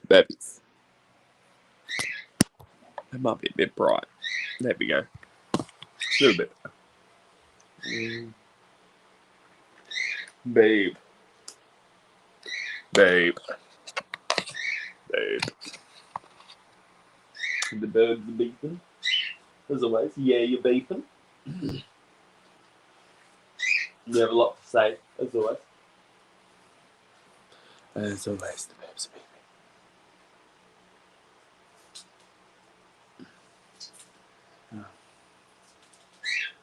Babies. It might be a bit bright. There we go. A little bit. Babe. Babe. Babe. The birds are beeping. As always. Yeah, you're beeping. You have a lot to say, as always. As always, the birds are beeping.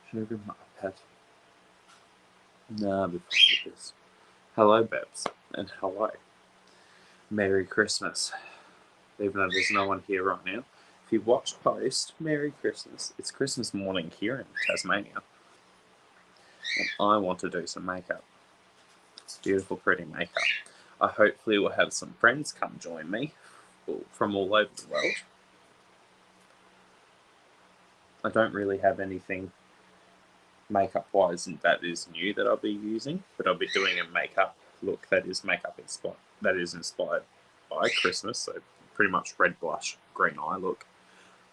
Should I grab my iPad? Nah, before this. Hello, Babs, and hello. Merry Christmas. Even though there's no one here right now. If you watch post, Merry Christmas. It's Christmas morning here in Tasmania. And I want to do some makeup. It's beautiful, pretty makeup. I hopefully will have some friends come join me from all over the world. I don't really have anything makeup-wise that is new that I'll be using, but I'll be doing a makeup look that is inspired by Christmas, so pretty much red blush, green eye look.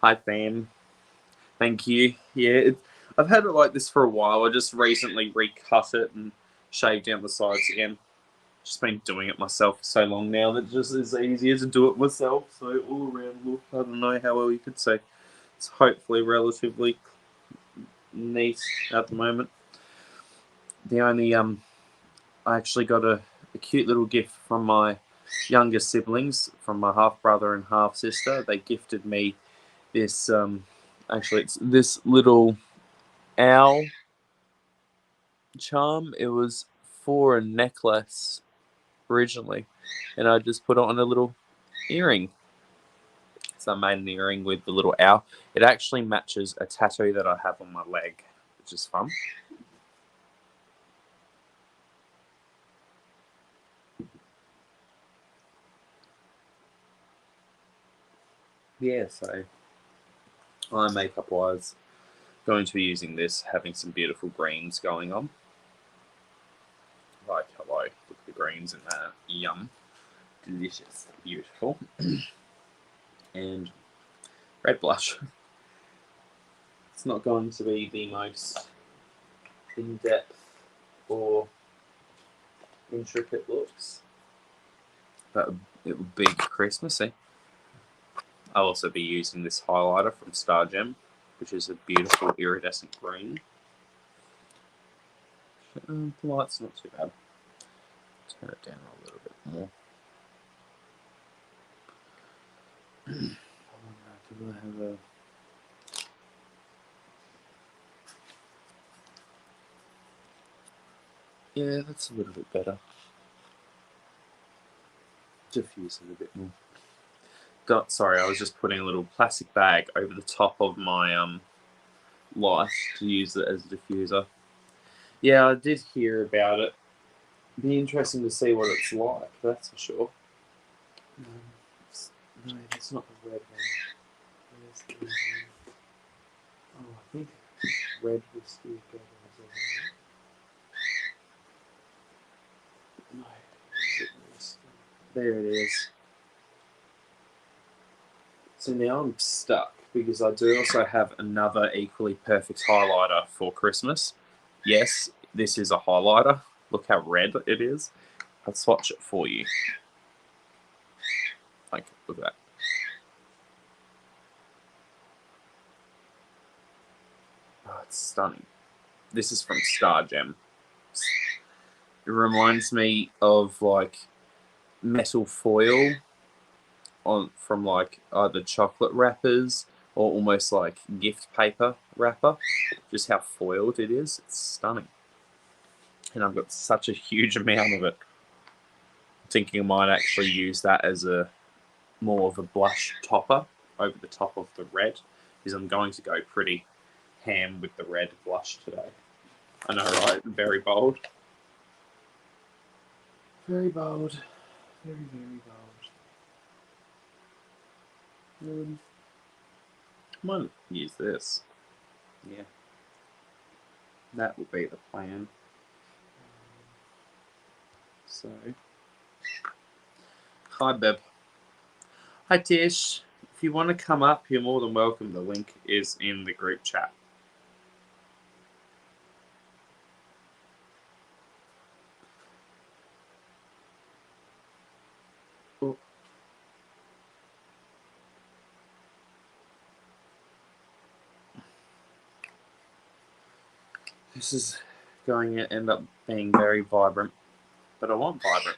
Hi, fam. Thank you. Yeah, I've had it like this for a while. I just recently recut it and shaved down the sides again. Just been doing it myself for so long now that it just is easier to do it myself. So all around look, I don't know how well you could say. It's hopefully relatively neat at the moment. The only I actually got a cute little gift from my younger siblings, from my half brother and half sister. They gifted me this actually it's this little owl charm. It was for a necklace originally, and I just put it on a little earring. So I made an earring with the little owl. It actually matches a tattoo that I have on my leg, which is fun. Yeah, so eye makeup wise, going to be using this, having some beautiful greens going on. Like, hello, look at the greens in that. Yum. Delicious. Beautiful. And red blush. It's not going to be the most in-depth or intricate looks, but it will be Christmassy. I'll also be using this highlighter from Star Gem, which is a beautiful iridescent green. The light's not too bad. Turn it down a little bit more. Do I have a... Yeah, that's a little bit better. Diffuse it a bit more. Sorry, I was just putting a little plastic bag over the top of my light to use it as a diffuser. Yeah, I did hear about it. It'd be interesting to see what it's like, that's for sure. No, that's not the red one. Where's the red one? Oh, I think red will still go there. No, there it is. So now I'm stuck because I do also have another equally perfect highlighter for Christmas. Yes, this is a highlighter. Look how red it is. I'll swatch it for you. Like, look at that. Oh, it's stunning. This is from Star Gem. It reminds me of like metal foil from like either chocolate wrappers or almost like gift paper wrapper. Just how foiled it is. It's stunning. And I've got such a huge amount of it. I'm thinking I might actually use that as a more of a blush topper over the top of the red, because I'm going to go pretty ham with the red blush today. I know, right? Very bold. Very bold. Very, very bold. I might use this. Yeah. That will be the plan. So, hi, Beb. Hi, Tish. If you want to come up, you're more than welcome. The link is in the group chat. Oh. This is going to end up being very vibrant, but I want vibrant.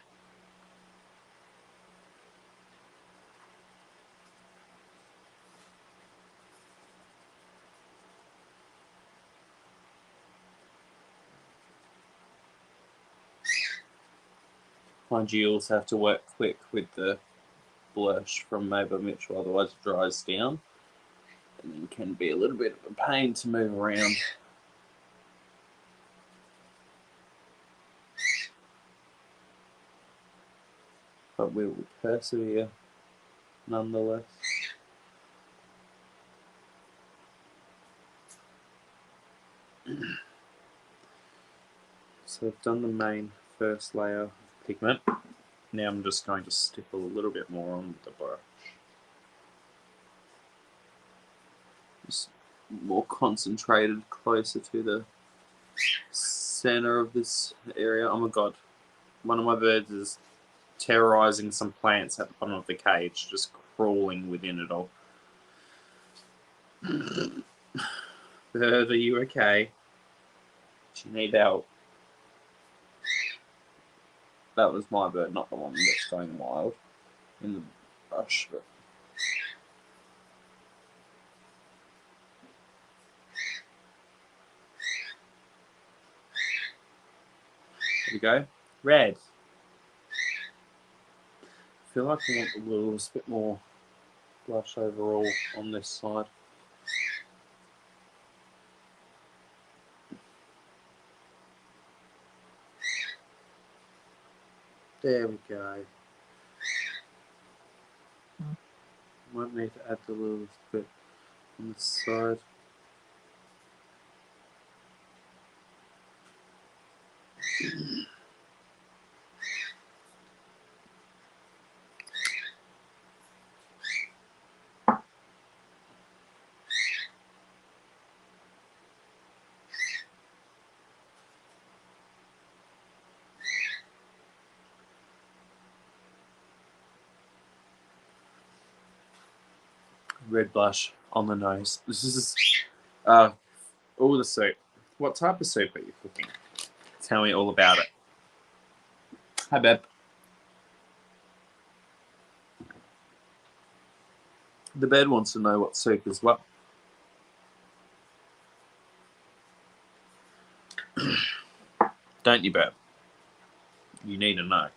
Mind you, you also have to work quick with the blush from Mabel Mitchell, otherwise it dries down and then can be a little bit of a pain to move around. But we will persevere nonetheless. So I've done the main first layer of pigment. Now I'm just going to stipple a little bit more on the brush. Just more concentrated, closer to the center of this area. Oh my god. One of my birds is terrorizing some plants at the bottom of the cage, just crawling within it all. Bird, are you okay? Do you need help? That was my bird, not the one that's going wild in the brush. But there we go. Red. I feel like I want a little bit more blush overall on this side. There we go. Might need to add a little bit on this side. Red blush on the nose. This is all the soup. What type of soup are you cooking? Tell me all about it. Hi, Beb. The bird wants to know what soup as well. Don't you, Beb? You need to know.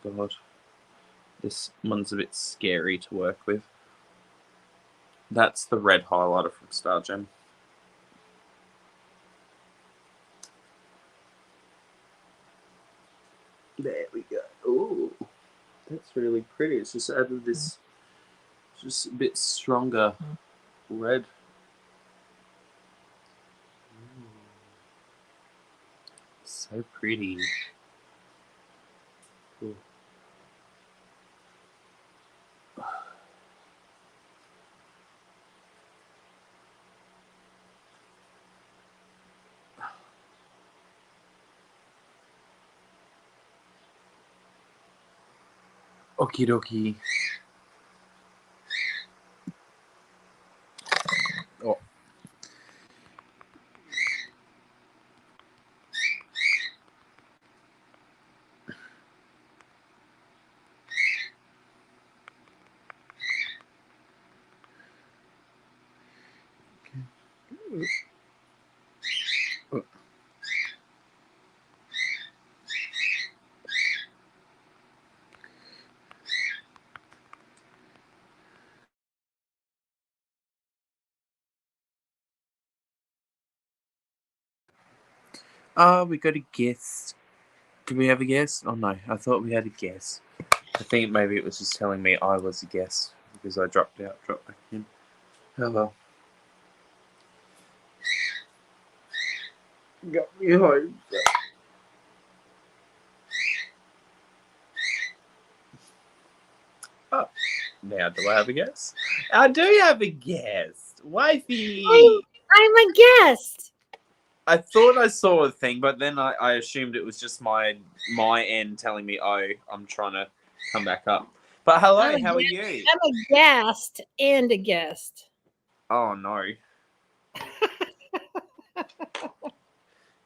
Oh god. This one's a bit scary to work with. That's the red highlighter from Star Gem. There we go. Ooh, that's really pretty. It's just added this, just a bit stronger red. Ooh. So pretty. Ooh. Okie dokie. Oh. We got a guest. Did we have a guest? Oh no, I thought we had a guest. I think maybe it was just telling me I was a guest because I dropped out, dropped back in. Oh well. Got me home. Oh, now do I have a guess? I do have a guess. Wifey! I'm a guest. I thought I saw a thing, but then I assumed it was just my end telling me, oh, I'm trying to come back up. But hello, how are you? I'm a guest and a guest. Oh, no.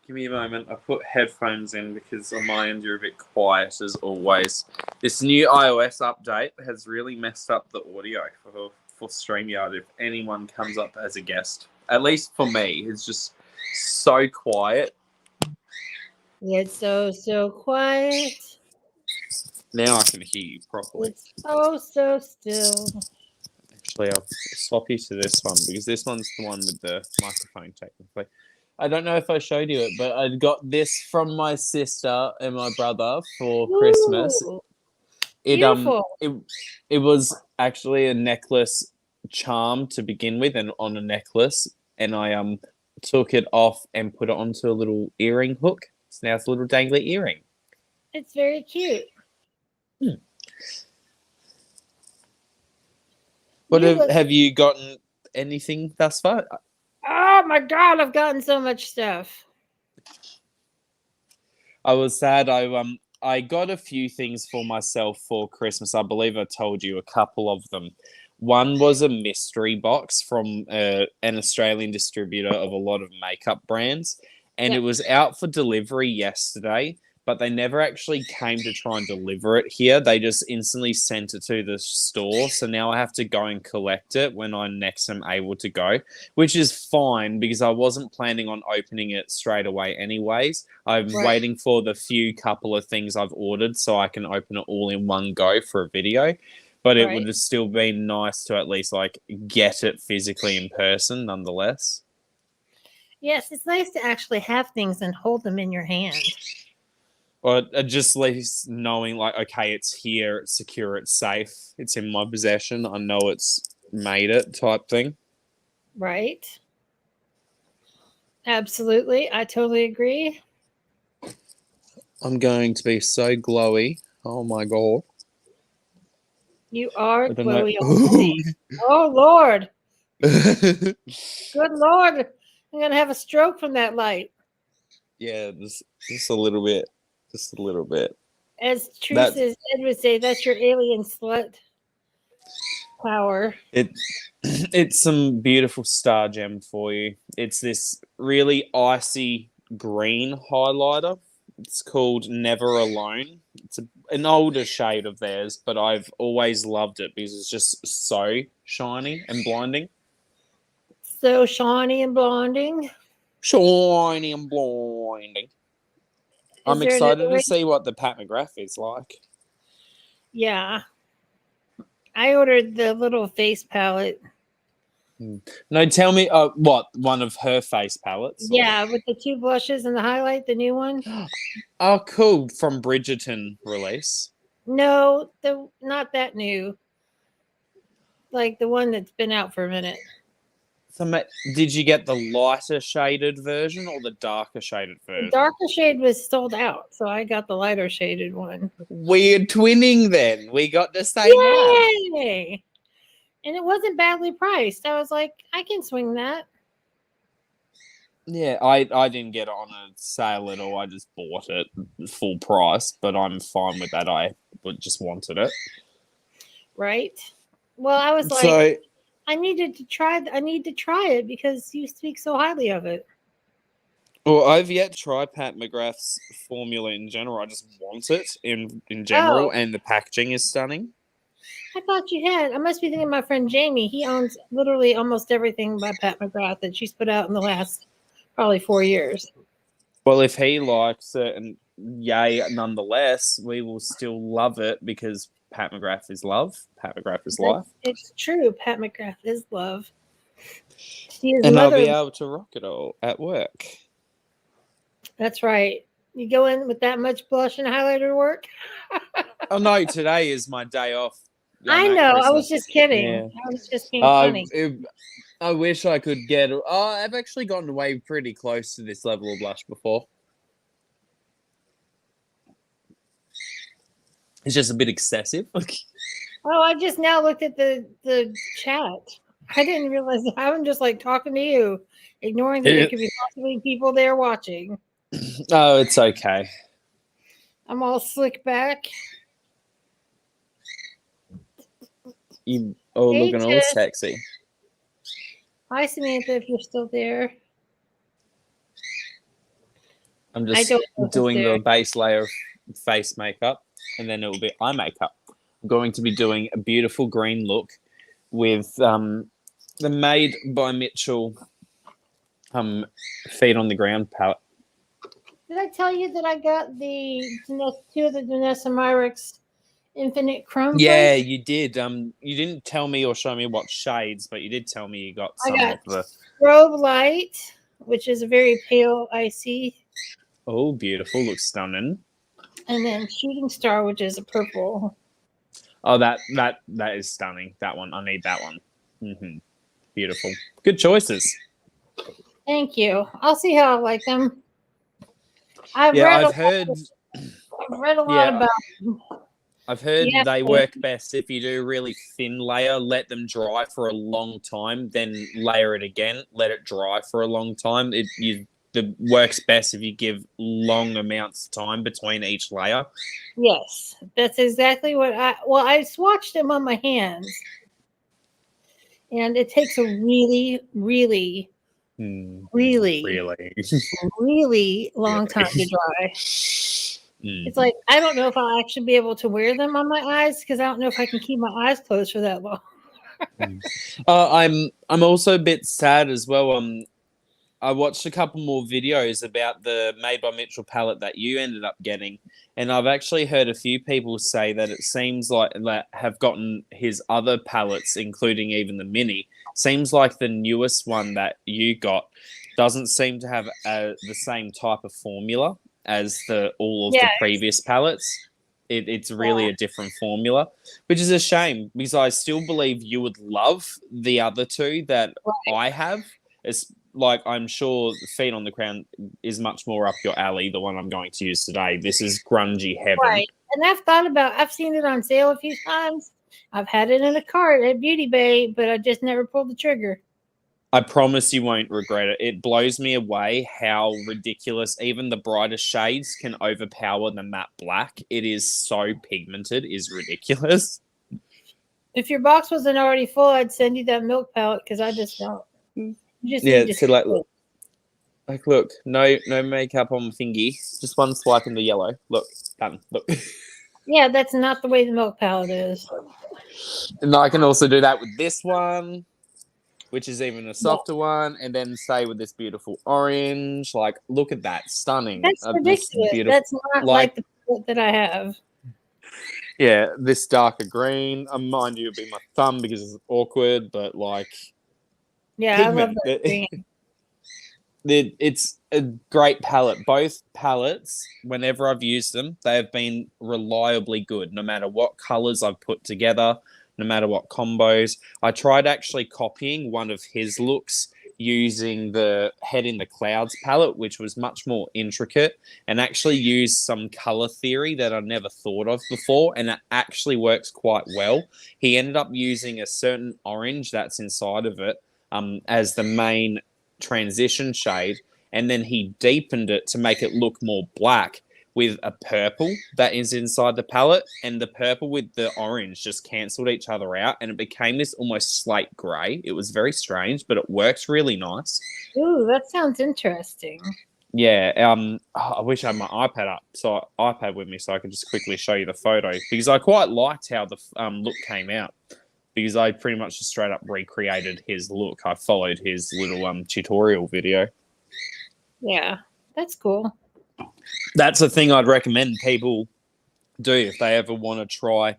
Give me a moment. I put headphones in because on my end you're a bit quiet as always. This new iOS update has really messed up the audio for StreamYard if anyone comes up as a guest. At least for me, it's just so quiet. It's so quiet. Now I can hear you properly. It's so still. Actually, I'll swap you to this one because this one's the one with the microphone technically. I don't know if I showed you it, but I got this from my sister and my brother for Christmas. Beautiful. It was actually a necklace charm to begin with, and on a necklace, and I took it off and put it onto a little earring hook. So now it's a little dangly earring. It's very cute. What have you gotten anything thus far? Oh my God, I've gotten so much stuff. I was sad. I got a few things for myself for Christmas. I believe I told you a couple of them. One was a mystery box from an Australian distributor of a lot of makeup brands, and it was out for delivery yesterday, but they never actually came to try and deliver it here. They just instantly sent it to the store, so now I have to go and collect it when I next am able to go, which is fine because I wasn't planning on opening it straight away anyways. I'm waiting for the couple of things I've ordered so I can open it all in one go for a video. But it would have still been nice to at least like get it physically in person nonetheless. Yes, it's nice to actually have things and hold them in your hand. Or just at least knowing like, okay, it's here, it's secure, it's safe, it's in my possession, I know it's made it type thing. Right. Absolutely. I totally agree. I'm going to be so glowy. Oh my God. You are glowy. Oh Lord. Good Lord. I'm going to have a stroke from that light. Yeah, just a little bit. Just a little bit. As Truth as Ed would say, that's your alien slut power. It's some beautiful star gem for you. It's this really icy green highlighter. It's called Never Alone. It's an older shade of theirs, but I've always loved it because it's just so shiny and blinding. So shiny and blinding. Shiny and blinding. I'm excited to see what the Pat McGrath is like. Yeah. I ordered the little face palette. No, tell me what? One of her face palettes? Yeah, with the 2 blushes and the highlight, the new one. Oh, cool. From Bridgerton release. No, not that new. Like the one that's been out for a minute. So, did you get the lighter shaded version or the darker shaded version? The darker shade was sold out, so I got the lighter shaded one. We're twinning then. We got the same one. Yay! And it wasn't badly priced. I was like, I can swing that. Yeah, I didn't get it on a sale at all. I just bought it full price, but I'm fine with that. I just wanted it. Right. Well, I was like, I need to try it because you speak so highly of it. Well, I've yet to try Pat McGrath's formula in general. I just want it in general, and the packaging is stunning. I thought you had. I must be thinking of my friend Jamie. He owns literally almost everything by Pat McGrath that she's put out in the last probably 4 years. Well, if he likes it, and yay, nonetheless, we will still love it because Pat McGrath is love. Pat McGrath is life. It's true. Pat McGrath is love. And I'll be able to rock it all at work. That's right. You go in with that much blush and highlighter to work? Oh, no, today is my day off. I know. Christmas. I was just kidding. Yeah. I was just being funny. I wish I could get... Oh, I've actually gotten away pretty close to this level of blush before. It's just a bit excessive. Oh, I just now looked at the chat. I didn't realize that. I'm just like talking to you, ignoring that there could be possibly people there watching. Oh, it's okay. I'm all slick back. You looking all sexy. Hi, Samantha, if you're still there. I'm just doing the base layer of face makeup, and then it will be eye makeup. I'm going to be doing a beautiful green look with the Made by Mitchell Feet on the Ground palette. Did I tell you that I got two of the Danessa Myricks Infinite Chrome? Yeah, you did. You didn't tell me or show me what shades, but you did tell me you got some of the Strobe Light, which is a very pale icy. Oh, beautiful! Looks stunning. And then Shooting Star, which is a purple. Oh, that is stunning. That one, I need that one. Mm-hmm. Beautiful. Good choices. Thank you. I'll see how I like them. I've read a lot about them. I've heard they work best if you do a really thin layer, let them dry for a long time, then layer it again, let it dry for a long time. It works best if you give long amounts of time between each layer. Yes, that's exactly what I swatched them on my hands. And it takes a really, really, really long time to dry. It's like, I don't know if I'll actually be able to wear them on my eyes because I don't know if I can keep my eyes closed for that long. I'm also a bit sad as well. I watched a couple more videos about the Made by Mitchell palette that you ended up getting, and I've actually heard a few people say that it seems like that have gotten his other palettes, including even the mini. Seems like the newest one that you got doesn't seem to have the same type of formula as all of the previous palettes. It's really a different formula, which is a shame because I still believe you would love the other two that I have. It's like, I'm sure Feet on the Ground is much more up your alley, the one I'm going to use today. This is grungy heaven. Right. And I've seen it on sale a few times. I've had it in a cart at Beauty Bay, but I just never pulled the trigger. I promise you won't regret it. It blows me away how ridiculous even the brightest shades can overpower the matte black. It is so pigmented, is ridiculous. If your box wasn't already full, I'd send you that milk palette because I just don't. Look, no makeup on my thingy. Just one swipe in the yellow. Look, done. Look. Yeah, that's not the way the milk palette is. And I can also do that with this one, which is even a softer one, and then say with this beautiful orange. Like, look at that, stunning. That's ridiculous. That's not like the palette that I have. Yeah, this darker green. Mind you, it'd be my thumb because it's awkward, but like. Yeah, pigment. I love that green. It's a great palette. Both palettes, whenever I've used them, they have been reliably good, no matter what colors I've put together, no matter what combos. I tried actually copying one of his looks using the Head in the Clouds palette, which was much more intricate, and actually used some color theory that I never thought of before, and it actually works quite well. He ended up using a certain orange that's inside of it as the main transition shade, and then he deepened it to make it look more black with a purple that is inside the palette, and the purple with the orange just cancelled each other out, and it became this almost slate grey. It was very strange, but it works really nice. Ooh, that sounds interesting. Yeah, I wish I had my iPad with me so I could just quickly show you the photos, because I quite liked how the look came out. Because I pretty much just straight up recreated his look. I followed his little tutorial video. Yeah, that's cool. That's a thing I'd recommend people do if they ever want to try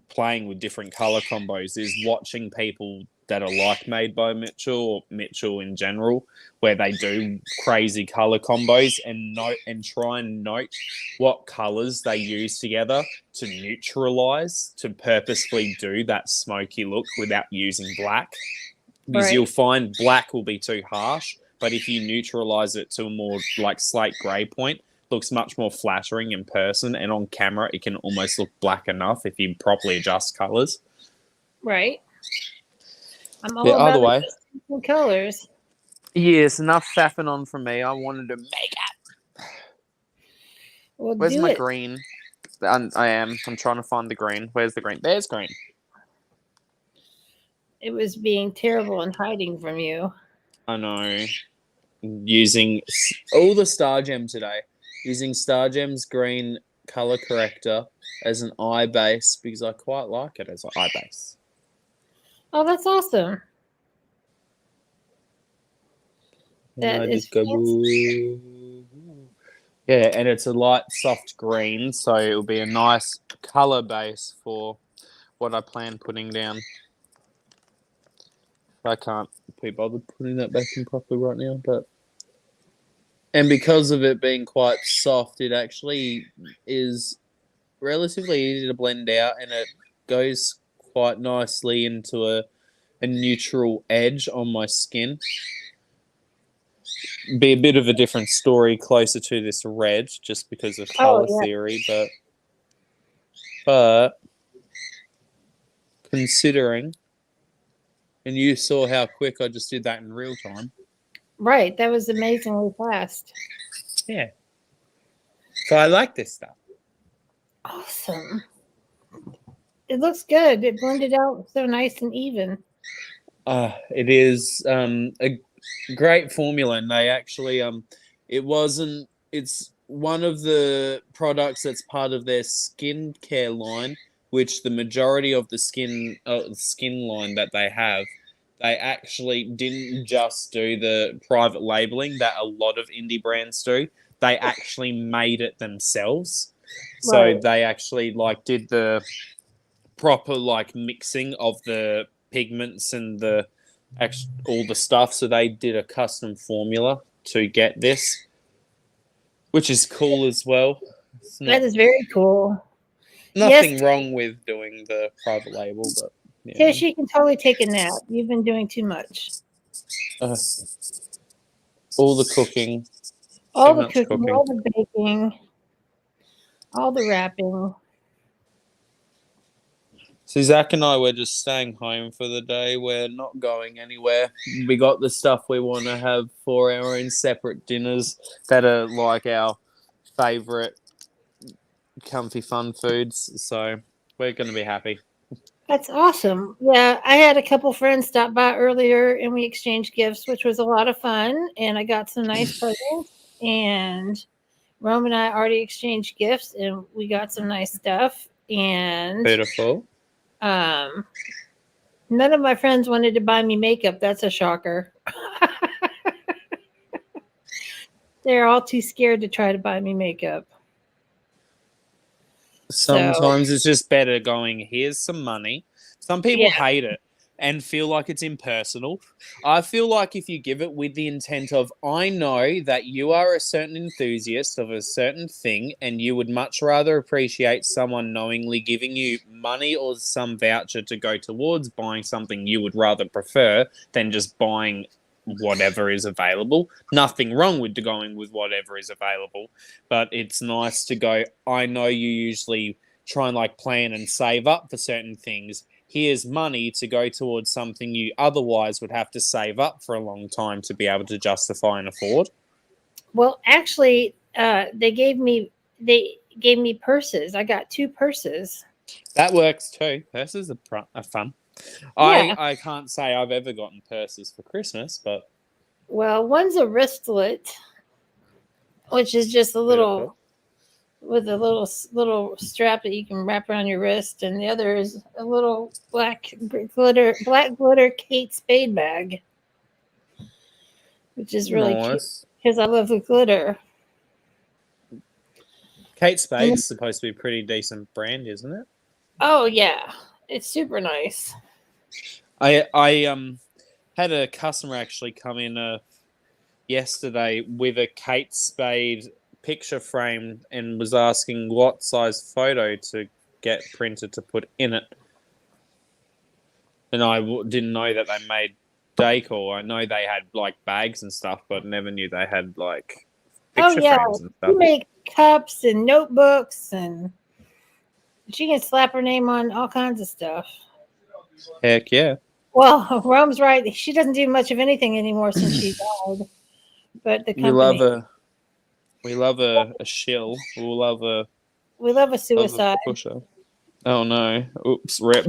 playing with different color combos, is watching people that are like Made by Mitchell or Mitchell in general, where they do crazy color combos, and try and note what colors they use together to neutralize, to purposefully do that smoky look without using black. because you'll find black will be too harsh, but if you neutralize it to a more like slate grey point, looks much more flattering in person, and on camera it can almost look black enough if you properly adjust colors. Right. I'm all about adjusting colors. Yes, enough faffing on from me. I wanted to make it. Well, where's my green? I'm trying to find the green. Where's the green? There's green. It was being terrible and hiding from you. I know. Using all the Star Gem today. Using Star Gem's green color corrector as an eye base because I quite like it as an eye base. Oh, that's awesome. That is fancy. Yeah, and it's a light, soft green, so it'll be a nice color base for what I plan putting down. I can't be bothered putting that back in properly right now, and because of it being quite soft, it actually is relatively easy to blend out, and it goes quite nicely into a neutral edge on my skin. Be a bit of a different story closer to this red, just because of color theory, but considering, and you saw how quick I just did that in real time. Right, that was amazingly fast. Yeah. So I like this stuff. Awesome. It looks good. It blended out so nice and even. It is a great formula, and they actually it's one of the products that's part of their skincare line, which the majority of the skin line that they have, they actually didn't just do the private labeling that a lot of indie brands do. They actually made it themselves. So they actually did the proper mixing of the pigments and all the stuff. So they did a custom formula to get this, which is cool as well. That is very cool. Nothing wrong with doing the private label, but yeah, she can totally take a nap. You've been doing too much. All the cooking, all the cooking, all the baking, all the wrapping. So Zach and I were just staying home for the day. We're not going anywhere. We got the stuff we want to have for our own separate dinners that are like our favourite comfy fun foods. So we're going to be happy. That's awesome. Yeah, I had a couple friends stop by earlier and we exchanged gifts, which was a lot of fun. And I got some nice presents. And Rome and I already exchanged gifts and we got some nice stuff. And beautiful. None of my friends wanted to buy me makeup. That's a shocker. They're all too scared to try to buy me makeup. Sometimes it's just better going, here's some money. Some people hate it and feel like it's impersonal. I feel like if you give it with the intent of, I know that you are a certain enthusiast of a certain thing and you would much rather appreciate someone knowingly giving you money or some voucher to go towards buying something you would rather prefer than just buying whatever is available. Nothing wrong with going with whatever is available, but it's nice to go, I know you usually try and plan and save up for certain things. Here's money to go towards something you otherwise would have to save up for a long time to be able to justify and afford. Well, actually, they gave me purses. I got 2 purses. That works too. Purses are fun. Yeah. I can't say I've ever gotten purses for Christmas, but one's a wristlet, which is just a little with a little strap that you can wrap around your wrist, and the other is a little black glitter Kate Spade bag, which is really cute because I love the glitter. Kate Spade's supposed to be a pretty decent brand, isn't it? Oh yeah, it's super nice. I had a customer actually come in yesterday with a Kate Spade picture frame and was asking what size photo to get printed to put in it. And I didn't know that they made decor. I know they had like bags and stuff, but never knew they had like picture frames and stuff. You make cups and notebooks, and she can slap her name on all kinds of stuff. Heck yeah. Well, Rome's right. She doesn't do much of anything anymore since she died. But the company, we love a shill. We love a suicide. Pusher. Oh no! Oops, rip.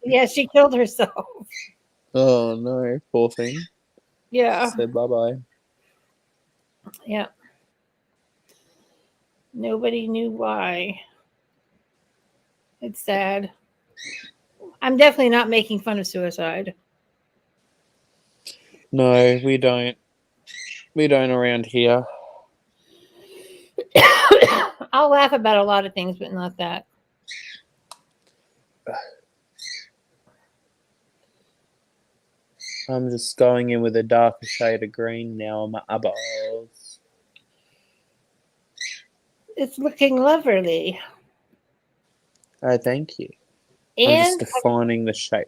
Yeah, she killed herself. Oh no, poor thing. Yeah. Said bye-bye. Yeah. Nobody knew why. It's sad. I'm definitely not making fun of suicide. No, we don't. We don't around here. I'll laugh about a lot of things, but not that. I'm just going in with a darker shade of green now on my eyeballs. It's looking lovely. Oh, thank you. And I'm just defining the shape.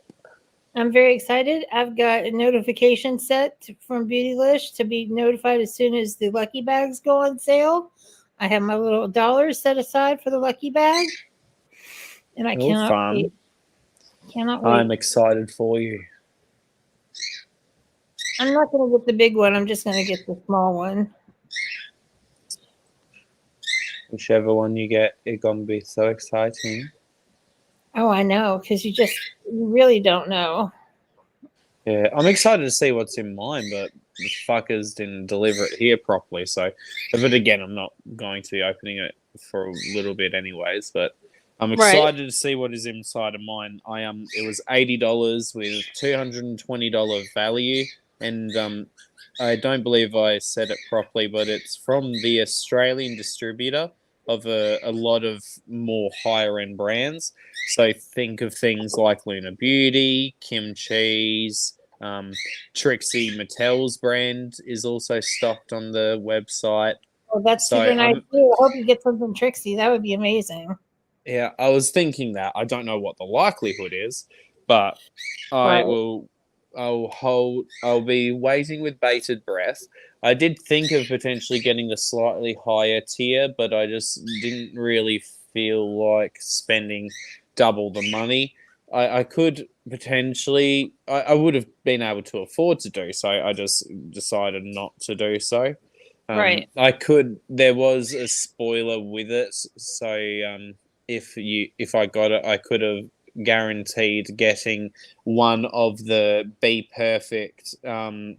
I'm very excited. I've got a notification set from Beautylish to be notified as soon as the lucky bags go on sale. I have my little dollars set aside for the lucky bag. And I cannot wait. Cannot wait. I'm excited for you. I'm not going to get the big one. I'm just going to get the small one. Whichever one you get, it's going to be so exciting. Oh, I know, because you really don't know. Yeah, I'm excited to see what's in mine, but the fuckers didn't deliver it here properly. So, but again, I'm not going to be opening it for a little bit anyways, but I'm excited to see what is inside of mine. It was $80 with $220 value, and I don't believe I said it properly, but it's from the Australian distributor of a lot of more higher end brands. So think of things like Luna Beauty, Kim Cheese, Trixie Mattel's brand is also stocked on the website. Oh, that's super nice too. I hope you get something Trixie. That would be amazing. Yeah, I was thinking that. I don't know what the likelihood is, but I'll be waiting with bated breath. I did think of potentially getting a slightly higher tier, but I just didn't really feel like spending double the money. I could potentially, I would have been able to afford to do so. I just decided not to do so. Right. There was a spoiler with it, so if I got it, I could have guaranteed getting one of the Be Perfect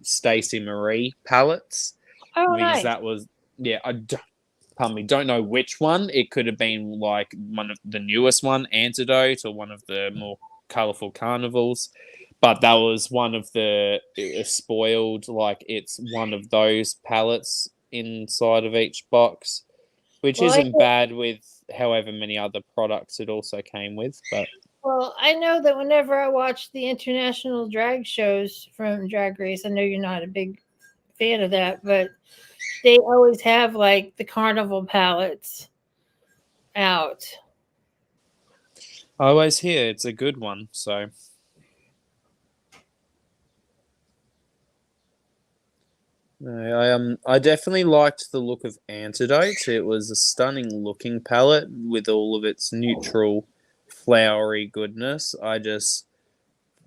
Stacey Marie palettes. Oh, because nice. That was, yeah, don't know which one. It could have been like one of the newest one, Antidote, or one of the more colourful carnivals. But that was one of the spoiled, like it's one of those palettes inside of each box, which isn't bad with however many other products it also came with. But I know that whenever I watch the international drag shows from Drag Race, I know you're not a big fan of that, but they always have like the carnival palettes out. I always hear it's a good one, so no, I definitely liked the look of Antidote. It was a stunning looking palette with all of its neutral, flowery goodness. I just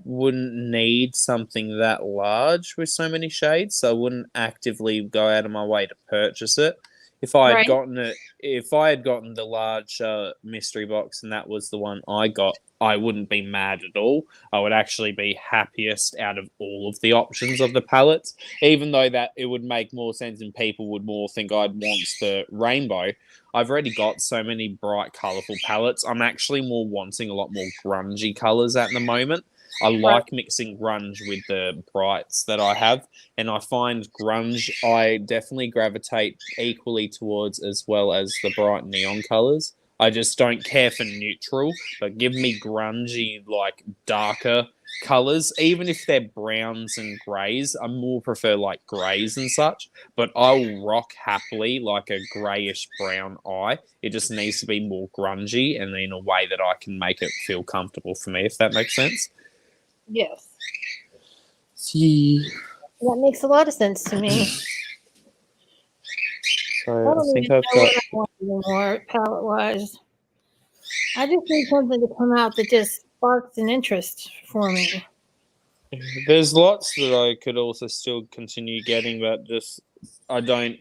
wouldn't need something that large with so many shades, so I wouldn't actively go out of my way to purchase it. If I had gotten the large mystery box and that was the one I got, I wouldn't be mad at all. I would actually be happiest out of all of the options of the palettes, even though that it would make more sense and people would more think I'd want the rainbow. I've already got so many bright, colourful palettes. I'm actually more wanting a lot more grungy colours at the moment. I like mixing grunge with the brights that I have, and I find grunge I definitely gravitate equally towards as well as the bright neon colours. I just don't care for neutral, but give me grungy, like darker colours, even if they're browns and greys. I more prefer like greys and such, but I'll rock happily like a greyish brown eye. It just needs to be more grungy and in a way that I can make it feel comfortable for me, if that makes sense. Yes. See. That makes a lot of sense to me. So I don't I think even I've know got. what I want anymore, palette-wise. I just need something to come out that just sparks an interest for me. There's lots that I could also still continue getting, but just I don't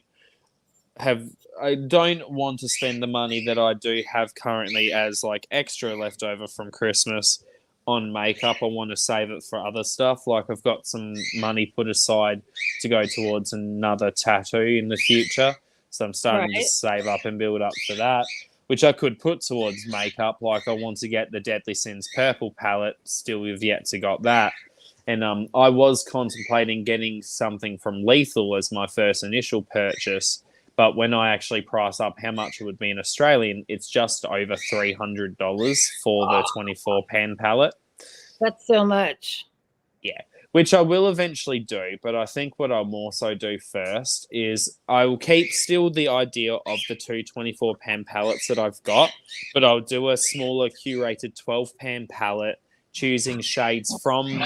want to spend the money that I do have currently as like extra left over from Christmas on makeup. I want to save it for other stuff. Like I've got some money put aside to go towards another tattoo in the future. So I'm starting to save up and build up for that, which I could put towards makeup. Like I want to get the Deadly Sins purple palette. Still, we've yet to got that. And I was contemplating getting something from Lethal as my first initial purchase. But when I actually price up how much it would be in Australian, it's just over $300 for the 24 pan palette. That's so much. Yeah, which I will eventually do. But I think what I'll also do first is I will keep still the idea of the two 24 pan palettes that I've got, but I'll do a smaller curated 12 pan palette, choosing shades from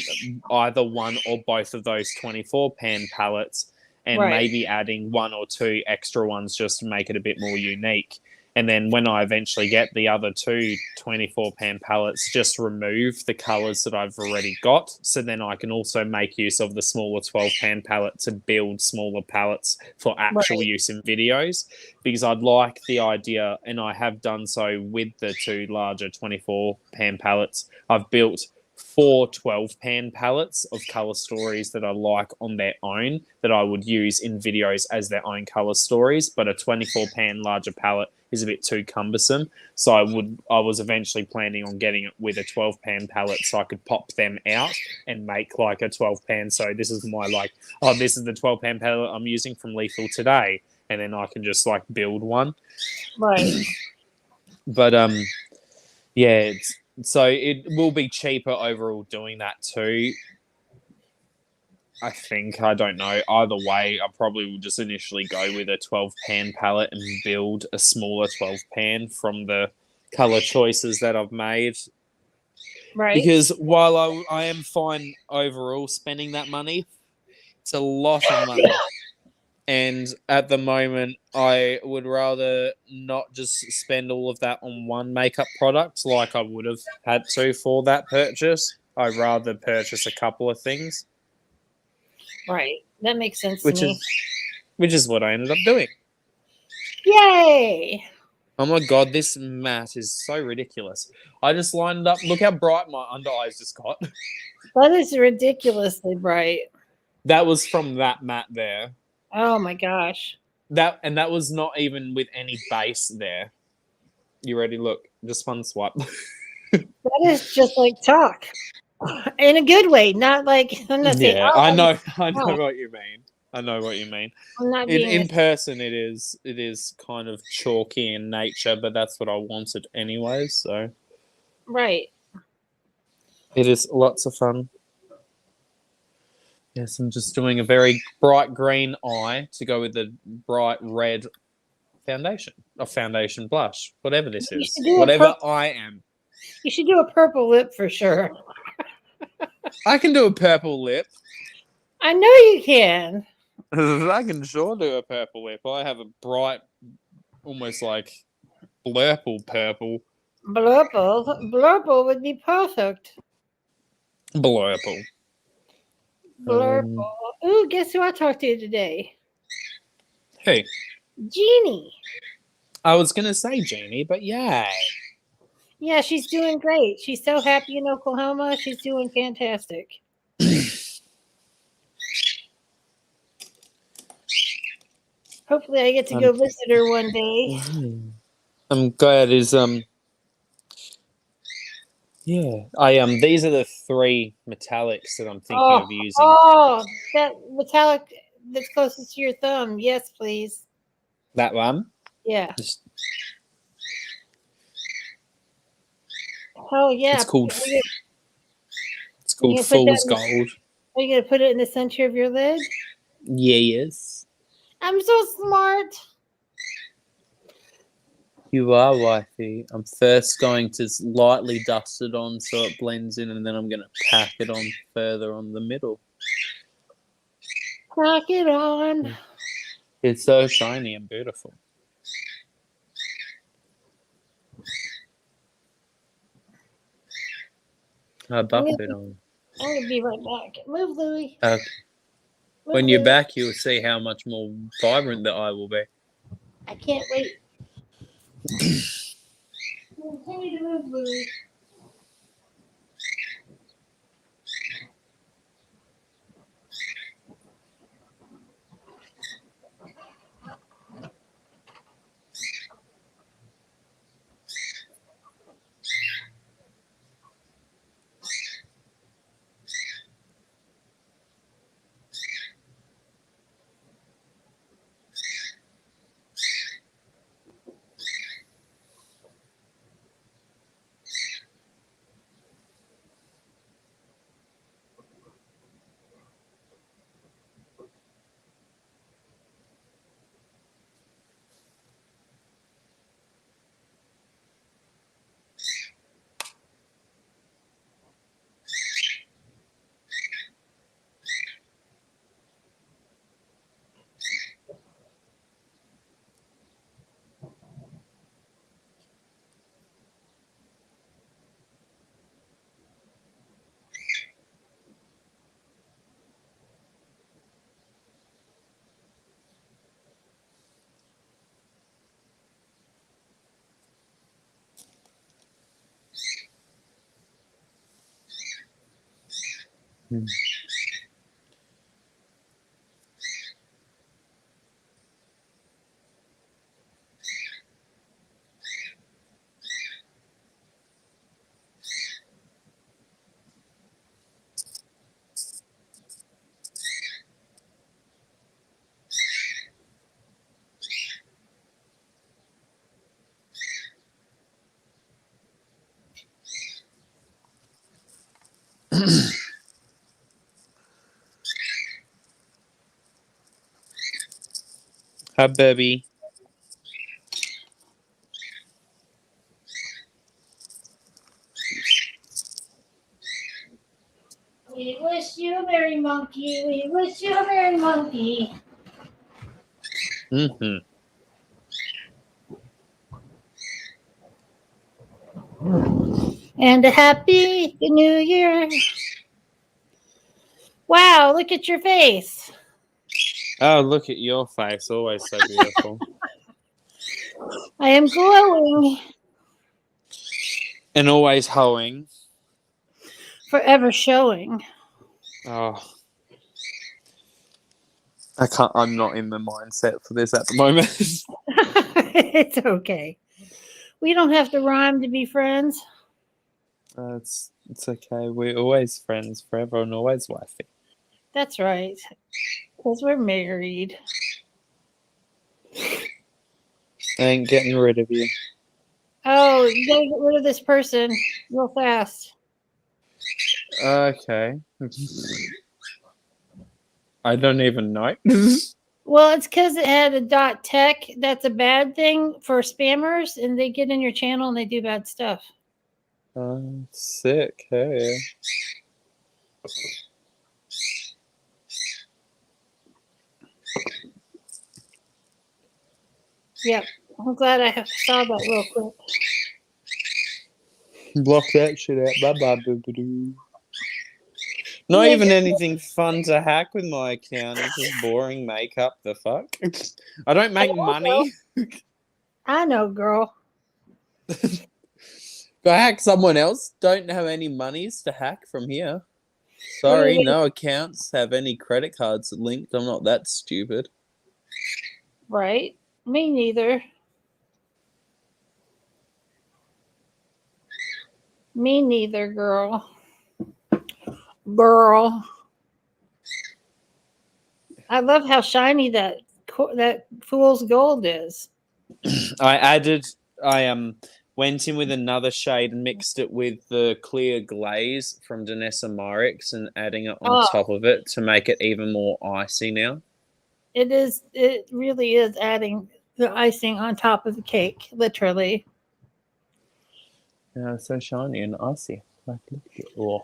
either one or both of those 24 pan palettes, and maybe adding one or two extra ones just to make it a bit more unique. And then when I eventually get the other two 24 pan palettes, just remove the colors that I've already got. So then I can also make use of the smaller 12 pan palette to build smaller palettes for actual use in videos. Because I'd like the idea, and I have done so with the two larger 24 pan palettes. I've built 4 12 pan palettes of color stories that I like on their own that I would use in videos as their own color stories, but a 24 pan larger palette is a bit too cumbersome. So I was eventually planning on getting it with a 12 pan palette so I could pop them out and make like a 12 pan. So this is my this is the 12 pan palette I'm using from Lethal today, and then I can just like build one. Right. But yeah, so it will be cheaper overall doing that too. I think. I don't know. Either way, I probably will just initially go with a 12 pan palette and build a smaller 12 pan from the color choices that I've made. Right. Because while I am fine overall spending that money, it's a lot of money. And at the moment, I would rather not just spend all of that on one makeup product like I would have had to for that purchase. I'd rather purchase a couple of things. Right. That makes sense to me. Which is what I ended up doing. Yay! Oh my god, this matte is so ridiculous. I just lined up. Look how bright my under eyes just got. That is ridiculously bright. That was from that matte there. Oh my gosh. That was not even with any base there. You ready? Look, just one swipe. That is just like talk. In a good way, not like I'm not saying. I know what you mean. I know what you mean. I'm not in person, it is kind of chalky in nature, but that's what I wanted anyway. So, right, it is lots of fun. Yes, I'm just doing a very bright green eye to go with the bright red foundation or foundation blush, whatever this is, whatever I am. You should do a purple lip for sure. I can do a purple lip. I know you can. I can sure do a purple lip. I have a bright, almost like blurple purple. Blurple would be perfect. Blurple. Blurple. Ooh, guess who I talked to today? Who? Jeannie. I was going to say Jeannie, but yay. Yeah, she's doing great. She's so happy in Oklahoma. She's doing fantastic. Hopefully I get to go visit her one day. I'm glad these are the 3 metallics that I'm thinking of using. Oh, that metallic that's closest to your thumb. Yes, please. That one? Yeah. Oh yeah. It's called Fool's Gold. Are you gonna put it in the center of your lid? Yes. I'm so smart. You are, wifey. I'm first going to lightly dust it on so it blends in, and then I'm going to pack it on further on the middle. Rock it on. It's so shiny and beautiful. I'll buff it on. I'm going to be right back. Move, Louie. Okay. When you're back, you'll see how much more vibrant the eye will be. I can't wait. Continue to move, Louie. Hi, baby. We wish you a merry monkey. We wish you a merry monkey. Mm-hmm. And a happy new year. Wow, look at your face. Oh, look at your face. Always so beautiful. I am glowing. And always hoeing. Forever showing. Oh. I'm not in the mindset for this at the moment. It's okay. We don't have to rhyme to be friends. It's okay. We're always friends forever and always wifey. That's right. Because we're married. I ain't getting rid of you. Oh, you gotta get rid of this person real fast. Okay. I don't even know. Well, it's because it had a .tech. That's a bad thing for spammers, and they get in your channel and they do bad stuff. Sick. Hey. Yep. I'm glad I saw that real quick. Block that shit out. Bye-bye, boo-boo-doo. Not even anything fun to hack with my account. It's just boring makeup. The fuck? I don't make money. I know, girl. Go hack someone else. Don't have any monies to hack from here. Sorry, no accounts have any credit cards linked. I'm not that stupid. Right? Me neither. Me neither, girl. Girl. I love how shiny that fool's gold is. I went in with another shade and mixed it with the clear glaze from Danessa Myrix and adding it on top of it to make it even more icy now. It really is adding the icing on top of the cake, literally. Yeah, it's so shiny and icy. Like, look at it. Oh.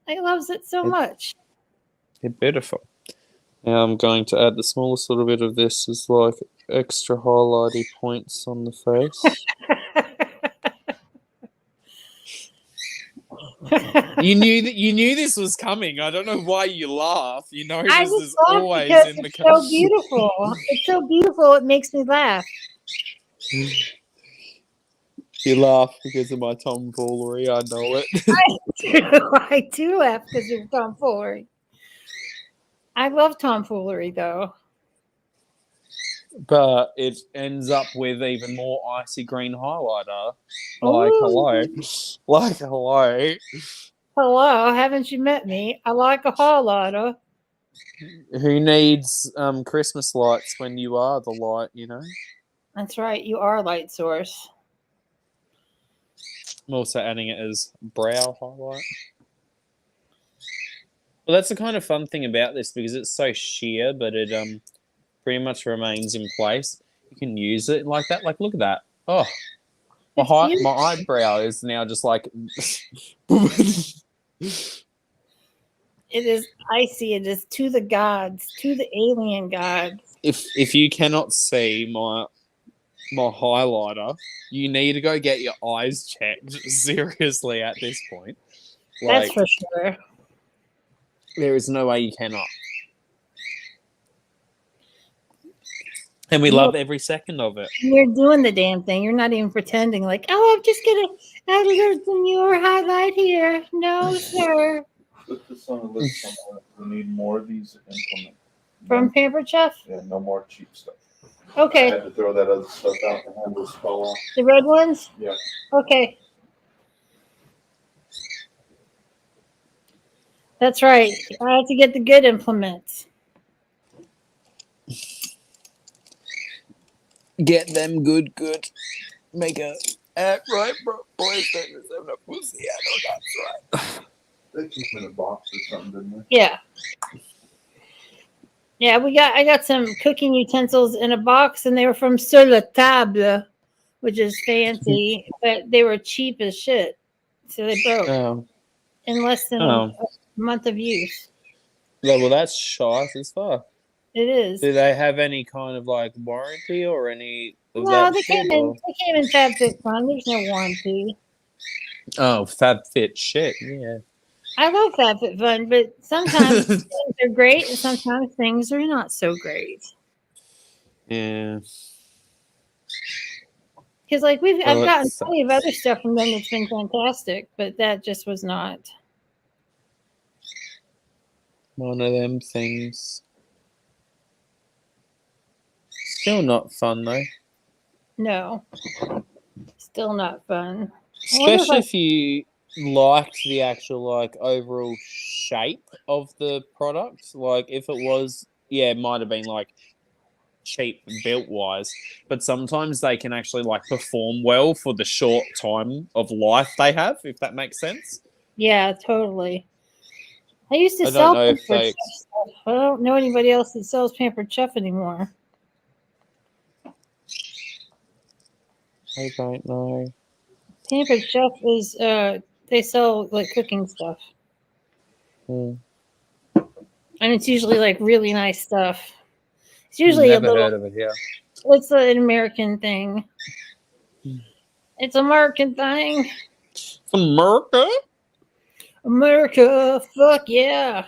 I loves it so much. They're beautiful. Now I'm going to add the smallest little bit of this as like extra highlighty points on the face. You knew this was coming. I don't know why you laugh. You know, I this just is laugh always because in the it's so beautiful. It's so beautiful. It makes me laugh. You laugh because of my tomfoolery. I know it. I do laugh because of tomfoolery. I love tomfoolery, though. But it ends up with even more icy green highlighter. Ooh. Hello. Like, hello. Hello, haven't you met me? I like a highlighter. Who needs Christmas lights when you are the light, you know? That's right. You are a light source. I'm also adding it as brow highlight. Well, that's the kind of fun thing about this because it's so sheer, but it pretty much remains in place. You can use it like that. Like, look at that. Oh, my eyebrow is now just like. It is icy. It is to the gods, to the alien gods. If you cannot see my highlighter, you need to go get your eyes checked seriously at this point. That's for sure. There is no way you cannot. And we love every second of it. You're doing the damn thing. You're not even pretending like, oh, I'm just going to add a little demure highlight here. No, sir. Put this on the list somewhere. We need more of these implements. From Pampered Chef? Yeah, no more cheap stuff. Okay. I had to throw that other stuff out and have this fall off. The red ones? Yeah. Okay. That's right. I have to get the good implements. Get them good. Make a act right, bro. Boys don't deserve a pussy. I know that's right. They came in a box or something, didn't they? Yeah. Yeah, I got some cooking utensils in a box, and they were from Sur la Table, which is fancy, but they were cheap as shit. So they broke in less than a month of use. Yeah, well, that's shite as fuck. It is. Do they have any kind of like warranty or any? No, they came in FabFitFun. There's no warranty. Oh, FabFit shit, yeah. I love FabFitFun, but sometimes things are great and sometimes things are not so great. Yeah. Because like I've gotten plenty of other stuff from them that's been fantastic, but that just was not one of them things. Still not fun though. No. Still not fun. Especially if you liked the actual like overall shape of the product. Like if it was, it might have been like cheap built wise, but sometimes they can actually like perform well for the short time of life they have, if that makes sense. Yeah, totally. I used to sell Pampered Chef stuff. I don't know anybody else that sells Pampered Chef anymore. I don't know. Pampered Chef is they sell like cooking stuff. And it's usually like really nice stuff. It's usually never heard of it, yeah. It's an American thing. It's an American thing. America? America, fuck yeah.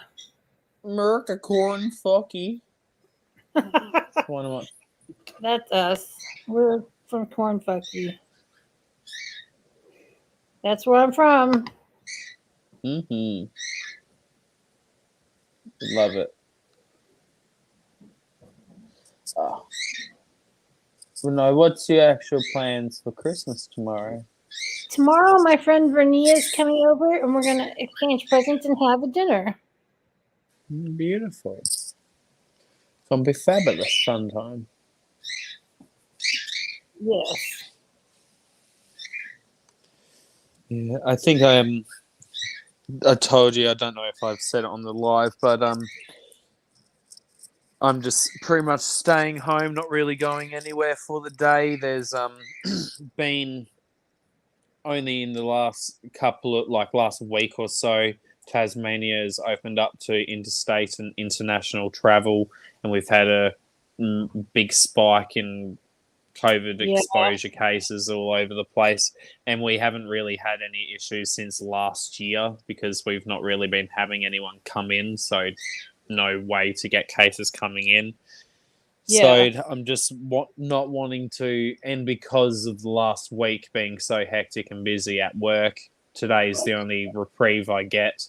America corn fucky. That's us. We're from corn fucky. That's where I'm from. Love it. Well, no, what's your actual plans for Christmas tomorrow? Tomorrow, my friend Vernia is coming over, and we're going to exchange presents and have a dinner. Beautiful. It's going to be fabulous fun time. Yes. Yeah, I think I told you, I don't know if I've said it on the live, but I'm just pretty much staying home, not really going anywhere for the day. There's been only in the last last week or so, Tasmania has opened up to interstate and international travel, and we've had a big spike in COVID exposure cases all over the place, and we haven't really had any issues since last year because we've not really been having anyone come in, so no way to get cases coming in. So I'm just not wanting to, and because of the last week being so hectic and busy at work, today's the only reprieve I get.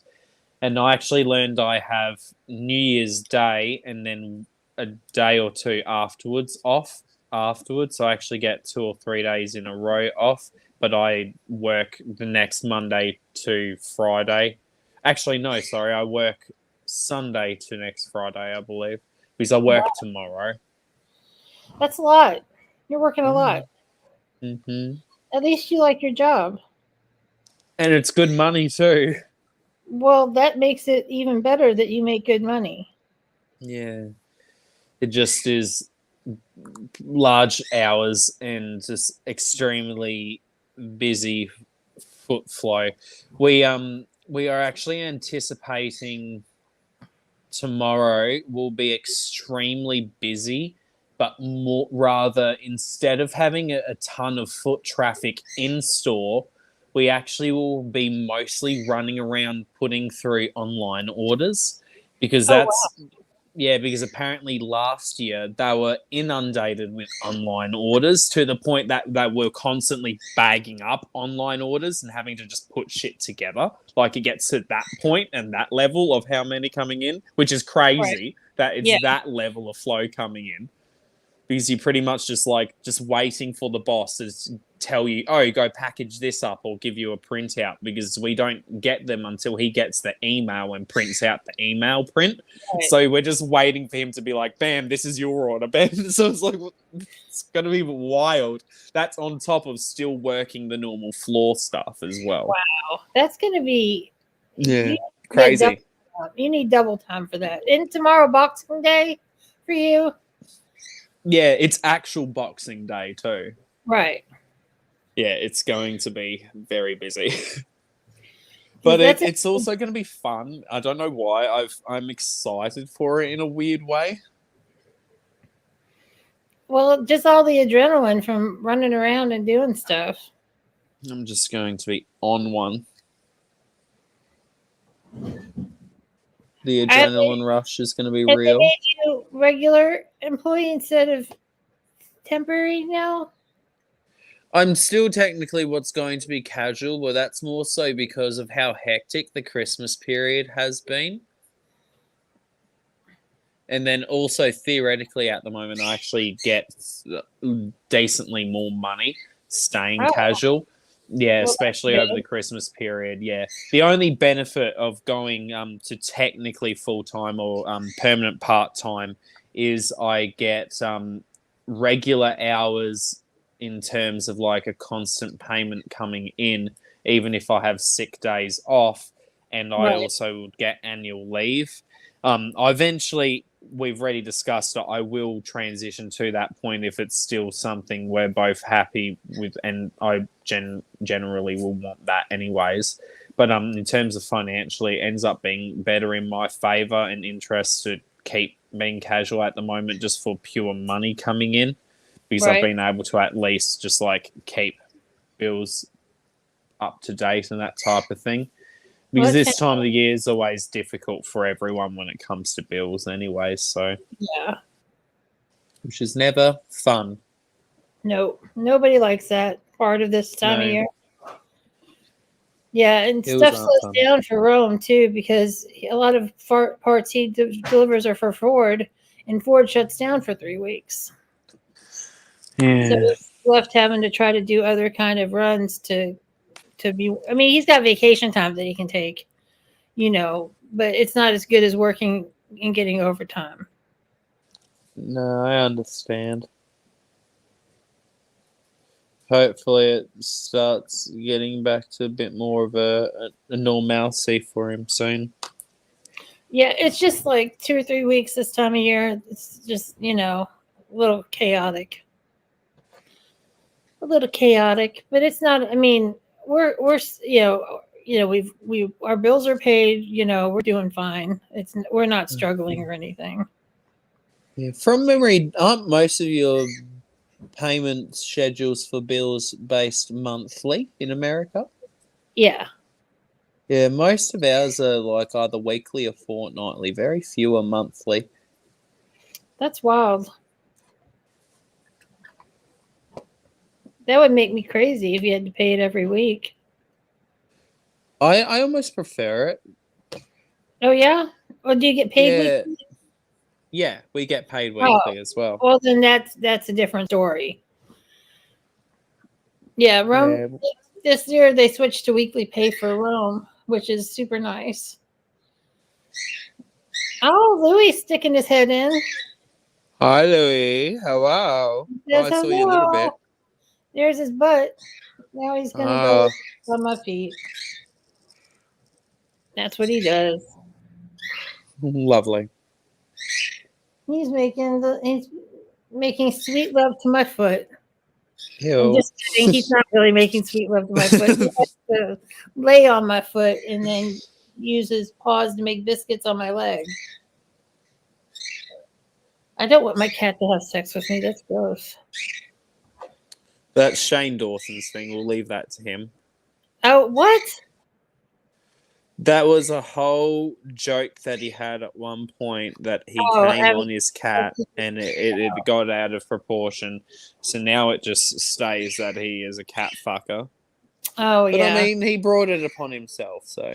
And I actually learned I have New Year's Day and then a day or two afterwards off. So I actually get 2 or 3 days in a row off, but I work the next Monday to Friday. Actually, no, sorry, I work Sunday to next Friday, I believe, because I work tomorrow. That's a lot. You're working a lot. Mm-hmm. At least you like your job. And it's good money too. Well, that makes it even better that you make good money. Yeah. It just is large hours and just extremely busy foot flow. We are actually anticipating tomorrow will be extremely busy, but rather instead of having a ton of foot traffic in store, we actually will be mostly running around putting through online orders because because apparently last year they were inundated with online orders to the point that they were constantly bagging up online orders and having to just put shit together. Like it gets to that point and that level of how many coming in, which is crazy that it's that level of flow coming in. Because you're pretty much just waiting for the boss to tell you, oh, go package this up or give you a printout, because we don't get them until he gets the email and prints out the email print. Right. So we're just waiting for him to be like, bam, this is your order, bam. So it's like, it's going to be wild. That's on top of still working the normal floor stuff as well. Wow. That's going to be crazy. You need double time for that. Isn't tomorrow Boxing Day for you? Yeah, it's actual Boxing Day too. Right. Yeah, it's going to be very busy. But it's also going to be fun. I don't know why. I'm excited for it in a weird way. Well, just all the adrenaline from running around and doing stuff. I'm just going to be on one. The adrenaline rush is going to be real. They made you regular employee instead of temporary now? I'm still technically what's going to be casual, but that's more so because of how hectic the Christmas period has been. And then also theoretically at the moment, I actually get decently more money staying casual. Yeah, especially over the Christmas period. Yeah. The only benefit of going to technically full-time or permanent part-time is I get regular hours in terms of like a constant payment coming in, even if I have sick days off, and I also would get annual leave. We've already discussed that I will transition to that point if it's still something we're both happy with, and I generally will want that anyways. But in terms of financially, it ends up being better in my favor and interest to keep being casual at the moment just for pure money coming in, because I've been able to at least just like keep bills up to date and that type of thing. Because this time of the year is always difficult for everyone when it comes to bills anyway, so... Yeah. Which is never fun. No, nobody likes that part of this time of year. Yeah, and stuff slows down for Rome, too, because a lot of parts he delivers are for Ford, and Ford shuts down for 3 weeks. Yeah. So he's left having to try to do other kind of runs to be, I mean, he's got vacation time that he can take, but it's not as good as working and getting overtime. No, I understand. Hopefully it starts getting back to a bit more of a normalcy for him soon. Yeah, it's just like 2 or 3 weeks this time of year. It's just, a little chaotic. A little chaotic, but it's not, I mean, we're our bills are paid. We're doing fine. We're not struggling or anything. Yeah. From memory, aren't most of your payment schedules for bills based monthly in America? Yeah. Yeah, most of ours are like either weekly or fortnightly. Very few are monthly. That's wild. That would make me crazy if you had to pay it every week. I almost prefer it. Oh, yeah? Or do you get paid weekly? Yeah, we get paid weekly as well. Well, then that's a different story. Yeah, Rome. This year they switched to weekly pay for Rome, which is super nice. Oh, Louis sticking his head in. Hi, Louis. Hello. I saw you a little bit. There's his butt. Now he's going to go on my feet. That's what he does. Lovely. He's making sweet love to my foot. Ew. I'm just kidding. He's not really making sweet love to my foot. He has to lay on my foot and then use his paws to make biscuits on my leg. I don't want my cat to have sex with me. That's gross. That's Shane Dawson's thing. We'll leave that to him. Oh, what? That was a whole joke that he had at one point that he came on his cat and it got out of proportion. So now it just stays that he is a cat fucker. Oh, but yeah. I mean, he brought it upon himself, so.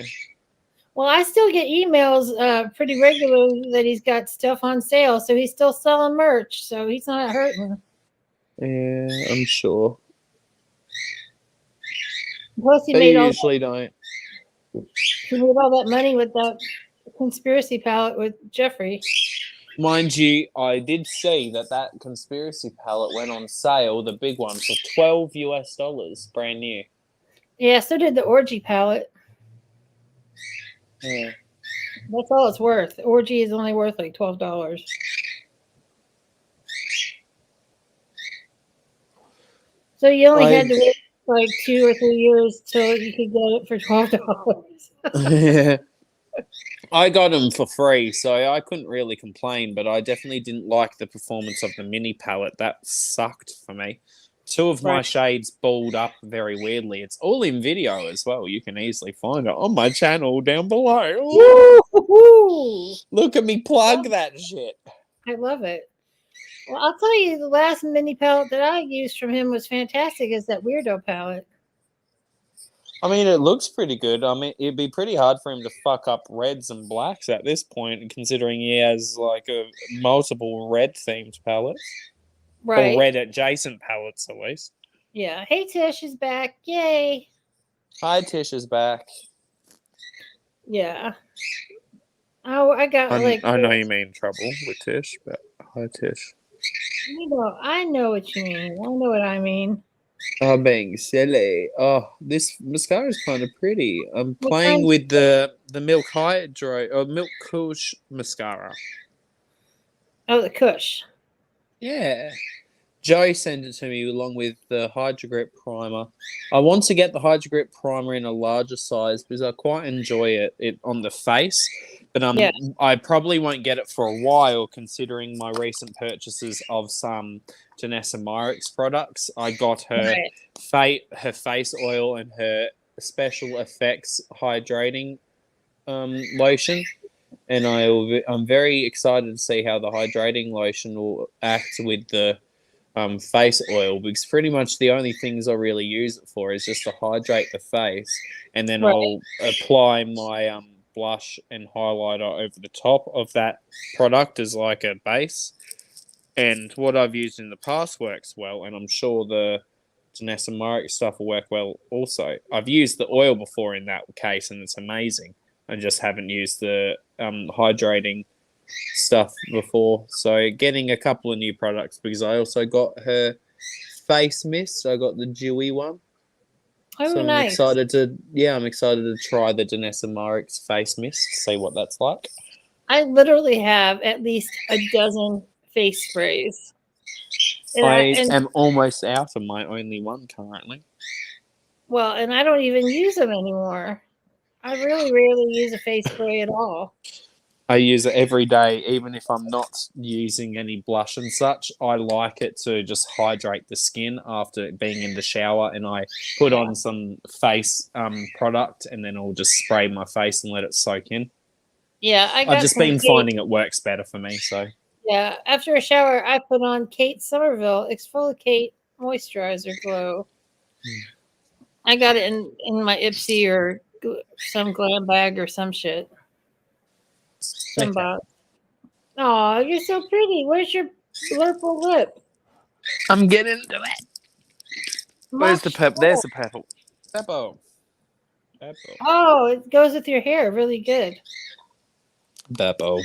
Well, I still get emails pretty regularly that he's got stuff on sale, so he's still selling merch, so he's not hurting. Yeah, I'm sure. Plus, he usually don't. He made all that money with that conspiracy palette with Jeffrey. Mind you, I did see that conspiracy palette went on sale, the big one, for $12 brand new. Yeah, so did the orgy palette. Yeah. That's all it's worth. Orgy is only worth like $12. So you only had to wait like 2 or 3 years till you could get it for $12. Yeah. I got them for free, so I couldn't really complain, but I definitely didn't like the performance of the mini palette. That sucked for me. 2 of my shades balled up very weirdly. It's all in video as well. You can easily find it on my channel down below. Woo-hoo! Look at me plug that shit. I love it. Well, I'll tell you, the last mini palette that I used from him was fantastic. Is that Weirdo palette? I mean, it looks pretty good. I mean, it'd be pretty hard for him to fuck up reds and blacks at this point, considering he has like multiple red themed palettes. Right. Or red adjacent palettes, at least. Yeah. Hey, Tish is back. Yay. Hi, Tish is back. Yeah. Oh, I know you mean trouble with Tish, but hi, Tish. I know what you mean. I know what I mean. I'm being silly. Oh, this mascara is kind of pretty. I'm playing with the Milk Hydro or Milk Kush mascara. Oh, the Kush. Yeah. Joe sent it to me along with the Hydro Grip primer. I want to get the Hydro Grip primer in a larger size because I quite enjoy it on the face. But I probably won't get it for a while considering my recent purchases of some Janessa Myricks products. I got her face oil and her special effects hydrating lotion. And I'm very excited to see how the hydrating lotion will act with the face oil, because pretty much the only things I really use it for is just to hydrate the face, and then I'll apply my blush and highlighter over the top of that product as like a base. And what I've used in the past works well, and I'm sure the Janessa Myricks stuff will work well also. I've used the oil before in that case, and it's amazing. I just haven't used the hydrating stuff before, so getting a couple of new products, because I also got her face mist. I got the dewy one. So I'm excited to try the Janessa Myricks face mist, see what that's like. I literally have at least a dozen face sprays. I am almost out of my only one currently. Well, and I don't even use them anymore. I really rarely use a face spray at all. I use it every day, even if I'm not using any blush and such. I like it to just hydrate the skin after being in the shower, and I put on some face product, and then I'll just spray my face and let it soak in. Yeah, I've just been finding it works better for me. So yeah, after a shower, I put on Kate Somerville Exfoliate Moisturizer Glow. I got it in my Ipsy or some glam bag or some shit. Some box. Oh, you're so pretty. Where's your blurple lip? I'm getting into it. Where's the purple? There's the purple. Purple. Oh, it goes with your hair really good. Purple.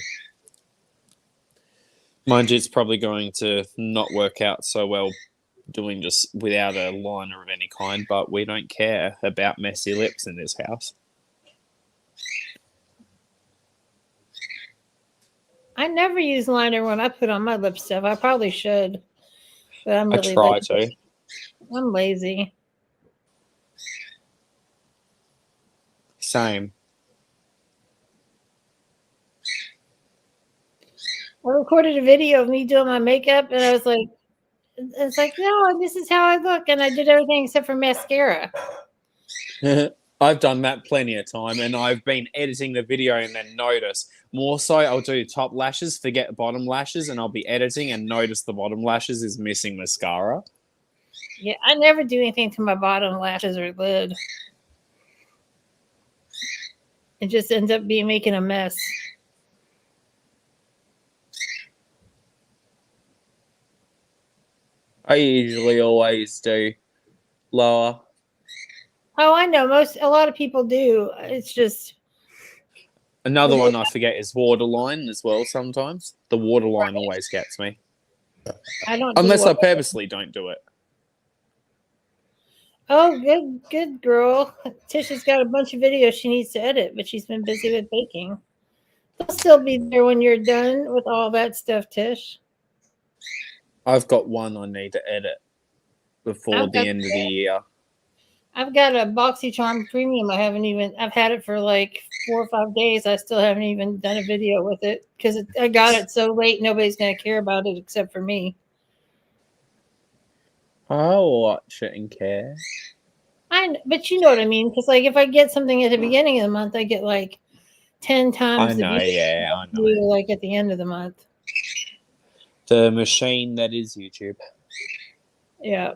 Mind you, it's probably going to not work out so well doing just without a liner of any kind, but we don't care about messy lips in this house. I never use liner when I put on my lipstick. I probably should, but I'm really I try to. I'm lazy. Same. I recorded a video of me doing my makeup, and I was like, it's like, no, this is how I look. And I did everything except for mascara. I've done that plenty of time, and I've been editing the video and then notice. More so, I'll do top lashes, forget bottom lashes, and I'll be editing and notice the bottom lashes is missing mascara. Yeah, I never do anything to my bottom lashes or lid. It just ends up making a mess. I usually always do lower. Oh, I know. A lot of people do. It's just another one I forget is waterline as well. Sometimes the waterline always gets me. I don't unless I purposely don't do it. Oh, good girl. Tish has got a bunch of videos she needs to edit, but she's been busy with baking. They'll still be there when you're done with all that stuff, Tish. I've got one I need to edit before the end of the year. I've got a BoxyCharm Premium. I've had it for like 4 or 5 days. I still haven't even done a video with it because I got it so late. Nobody's going to care about it except for me. I'll watch it and care. But you know what I mean? Because like if I get something at the beginning of the month, I get like 10 times I know. Like at the end of the month. The machine that is YouTube. Yeah.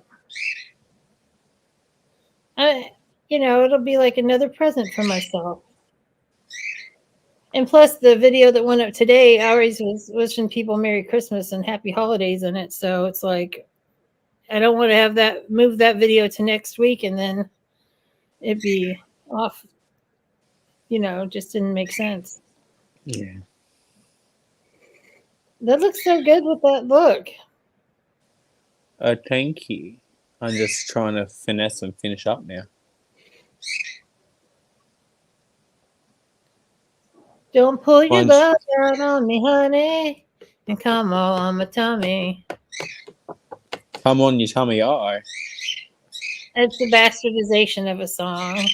It'll be like another present for myself. And plus, the video that went up today, I always was wishing people Merry Christmas and Happy Holidays in it. So it's like, I don't want to move that video to next week and then it'd be off. Just didn't make sense. Yeah. That looks so good with that look. Thank you. I'm just trying to finesse and finish up now. Don't pull your glove down on me, honey, and come all on my tummy. Come on your tummy, oh. It's the bastardization of a song.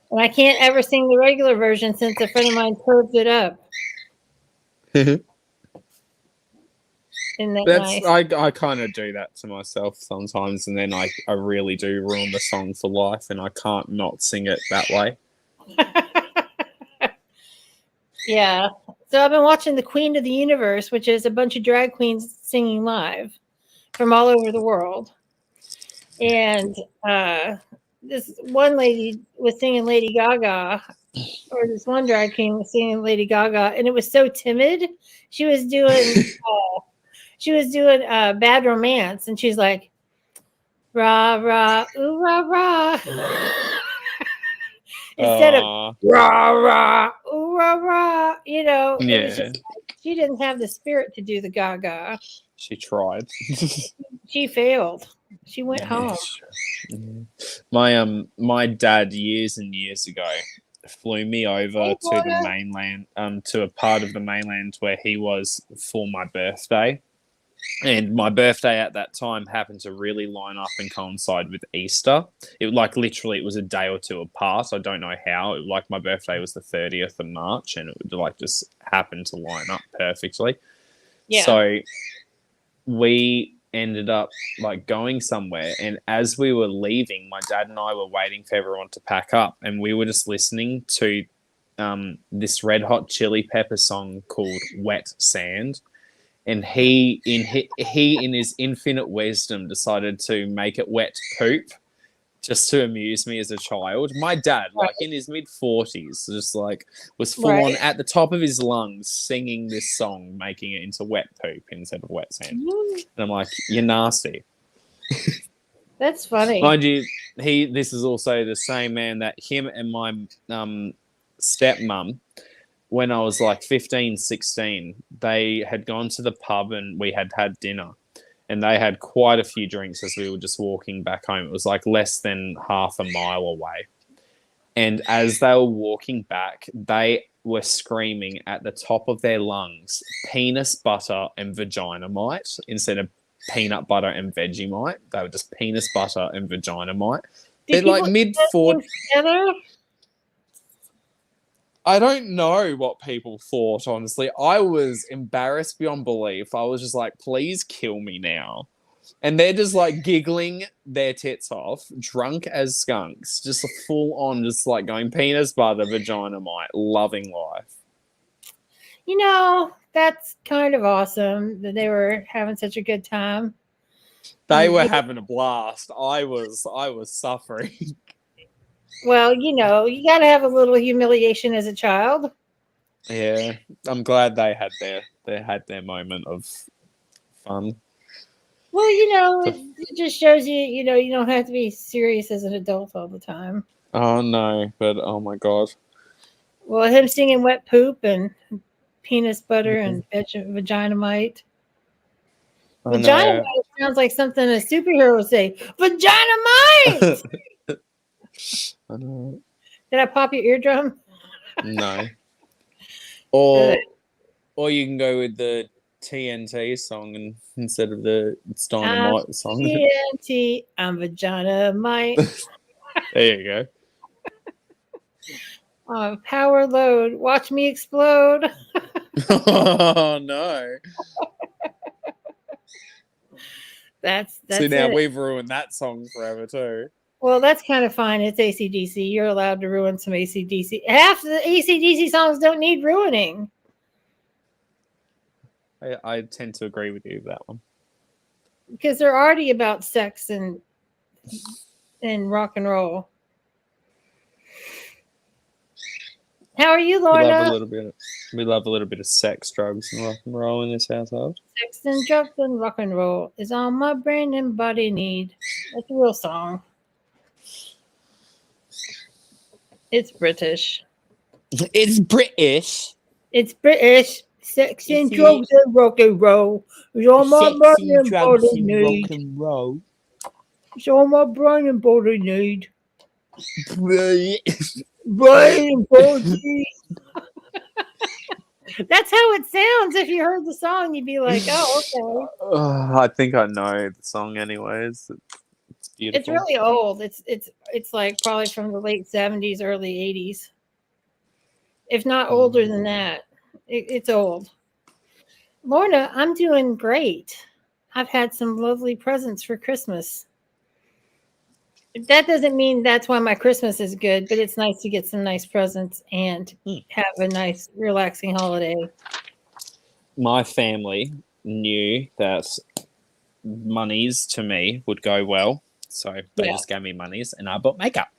And I can't ever sing the regular version since a friend of mine curved it up. Isn't that nice? I kind of do that to myself sometimes, and then I really do ruin the song for life, and I can't not sing it that way. Yeah. So I've been watching The Queen of the Universe, which is a bunch of drag queens singing live from all over the world. And this one lady was singing Lady Gaga, or this one drag queen was singing Lady Gaga, and it was so timid. She was doing Bad Romance, and she's like, rah, rah, ooh, rah, rah. Instead of rah, rah, ooh, rah, rah, Yeah. It was just like, she didn't have the spirit to do the Gaga. She tried. She failed. She went home. My dad years and years ago flew me over to the mainland, to a part of the mainland where he was for my birthday. And my birthday at that time happened to really line up and coincide with Easter. It literally it was a day or two apart. I don't know how. My birthday was the 30th of March, and it would just happened to line up perfectly. Yeah. So we ended up going somewhere, and as we were leaving, my dad and I were waiting for everyone to pack up, and we were just listening to this Red Hot Chili Pepper song called "Wet Sand." And he in his infinite wisdom decided to make it wet poop just to amuse me as a child. My dad, in his mid-40s, just was full on at the top of his lungs singing this song, making it into wet poop instead of wet sand. And I'm like, you're nasty. That's funny. Mind you, this is also the same man that him and my stepmom, when I was 15, 16, they had gone to the pub and we had dinner, and they had quite a few drinks as we were just walking back home. It was less than half a mile away. And as they were walking back, they were screaming at the top of their lungs, penis butter and Vaginamite instead of peanut butter and Vegemite. They were just penis butter and Vaginamite. They're mid-40s. I don't know what people thought, honestly. I was embarrassed beyond belief. I was just please kill me now. And they're just giggling their tits off, drunk as skunks, just full on, just going penis butter, Vaginamite, loving life. That's kind of awesome that they were having such a good time. They were having a blast. I was suffering. Well, you got to have a little humiliation as a child. Yeah, I'm glad they had their moment of fun. Well, it just shows you, you don't have to be serious as an adult all the time. Oh no, but oh my god. Well, him singing wet poop and penis butter and Vaginamite. Vaginamite sounds like something a superhero would say. Vaginamite! I know. Did I pop your eardrum? No. Or you can go with the TNT song instead of the Dynamite song. TNT, I'm Vaginamite. There you go. Power load. Watch me explode. Oh no. That's See, now we've ruined that song forever too. Well, that's kind of fine. It's AC/DC. You're allowed to ruin some AC/DC. Half the AC/DC songs don't need ruining. I tend to agree with you with that one. Because they're already about sex and rock and roll. How are you, Lorna? We love a little bit of sex, drugs, and rock and roll in this household. Sex and drugs and rock and roll is all my brain and body need. That's a real song. It's British. It's British. It's British. Sex and drugs and rock and roll is all my brain and body need. It's all my brain and body need. Brain and body. That's how it sounds. If you heard the song, you'd be like, "Oh, okay." I think I know the song, anyways. It's beautiful. It's really old. It's probably from the late 70s, early 80s, if not older than that. It's old. Lorna, I'm doing great. I've had some lovely presents for Christmas. That doesn't mean that's why my Christmas is good, but it's nice to get some nice presents and have a nice, relaxing holiday. My family knew that monies to me would go well, so they just gave me monies, and I bought makeup.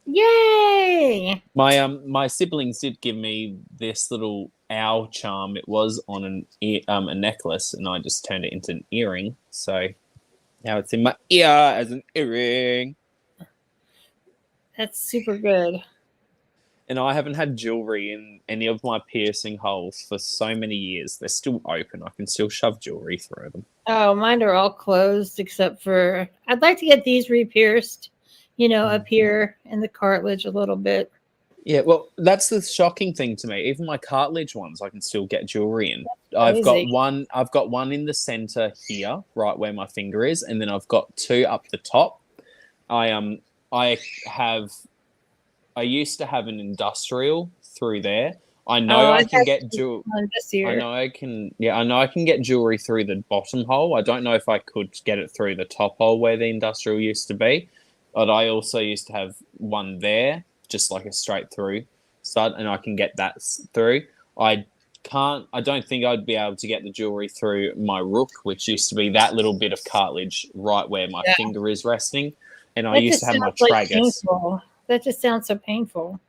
Yay! My siblings did give me this little owl charm. It was on a necklace, and I just turned it into an earring. So now it's in my ear as an earring. That's super good. And I haven't had jewelry in any of my piercing holes for so many years. They're still open. I can still shove jewelry through them. Oh, mine are all closed except for... I'd like to get these re-pierced, up here in the cartilage a little bit. Yeah, well, that's the shocking thing to me. Even my cartilage ones, I can still get jewelry in. I've got Crazy. one. I've got one in the center here, right where my finger is, and then I've got two up the top. I have. I used to have an industrial through there. I know I can get jewelry. I know I can. Yeah, I know I can get jewelry through the bottom hole. I don't know if I could get it through the top hole where the industrial used to be, but I also used to have one there, just like a straight through stud, and I can get that through. I can't. I don't think I'd be able to get the jewelry through my rook, which used to be that little bit of cartilage right where my finger is resting, and I used to have my tragus. That just sounds so painful.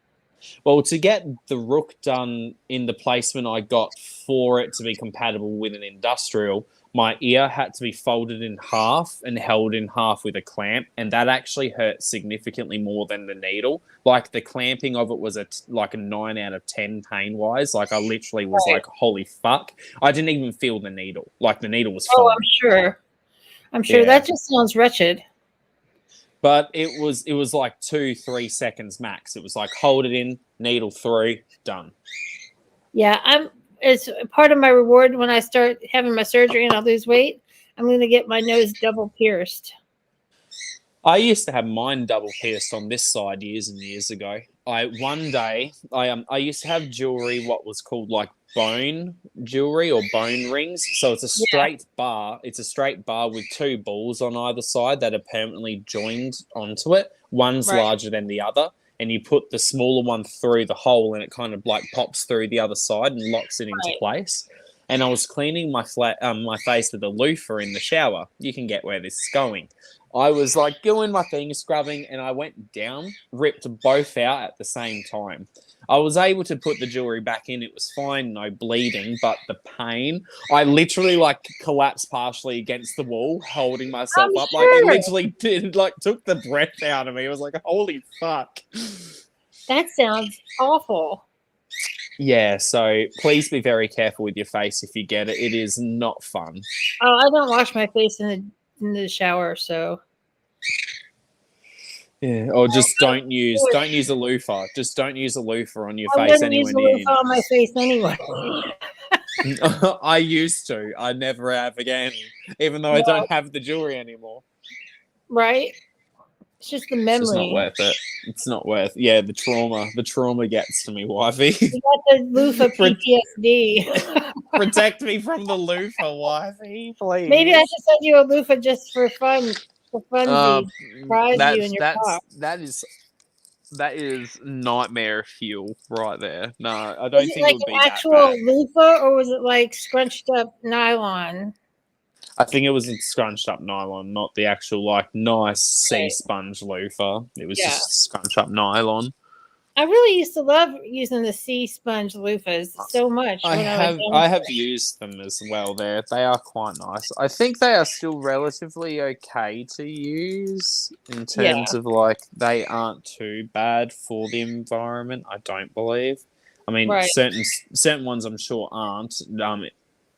Well, to get the rook done in the placement I got for it to be compatible with an industrial, my ear had to be folded in half and held in half with a clamp, and that actually hurt significantly more than the needle. Like, the clamping of it was like a 9 out of 10 pain-wise. Like, I literally was like, holy fuck. I didn't even feel the needle. Like, the needle was fine. Oh, I'm sure. That just sounds wretched. But it was like 2-3 seconds max. It was like, hold it in, needle through, done. Yeah, it's part of my reward when I start having my surgery and I lose weight. I'm going to get my nose double pierced. I used to have mine double pierced on this side years and years ago. One day I used to have jewelry, what was called like bone jewelry or bone rings. So it's a straight bar. It's a straight bar with two balls on either side that are permanently joined onto it. One's larger than the other, and you put the smaller one through the hole, and it kind of like pops through the other side and locks it into place. And I was cleaning my face with a loofah in the shower. You can get where this is going. I was like doing my thing, scrubbing, and I went down, ripped both out at the same time. I was able to put the jewelry back in. It was fine, no bleeding, but the pain, I literally like collapsed partially against the wall, holding myself up. Like, it literally took the breath out of me. It was like, holy fuck. That sounds awful. Yeah, so please be very careful with your face if you get it. It is not fun. Oh, I don't wash my face in the shower, so. Yeah, or just don't use a loofah. Just don't use a loofah on your face anywhere near. I wouldn't use a loofah on my face anyway. I used to. I never have again, even though I don't have the jewelry anymore. Right? It's just the memory. It's not worth it. It's not worth. Yeah, the trauma gets to me, wifey. You got the loofah PTSD. Protect me from the loofah, wifey, please. Maybe I should send you a loofah just for fun. For funsies. Surprise you in your car. That is nightmare fuel right there. No, I don't think like it would be an actual loofah, or was it like scrunched up nylon? I think it was a scrunched up nylon, not the actual like nice sea sponge loofah. It was just scrunched up nylon. I really used to love using the sea sponge loofahs so much. I have used them as well. They are quite nice. I think they are still relatively okay to use in terms of like they aren't too bad for the environment. I don't believe. I mean, certain ones I'm sure aren't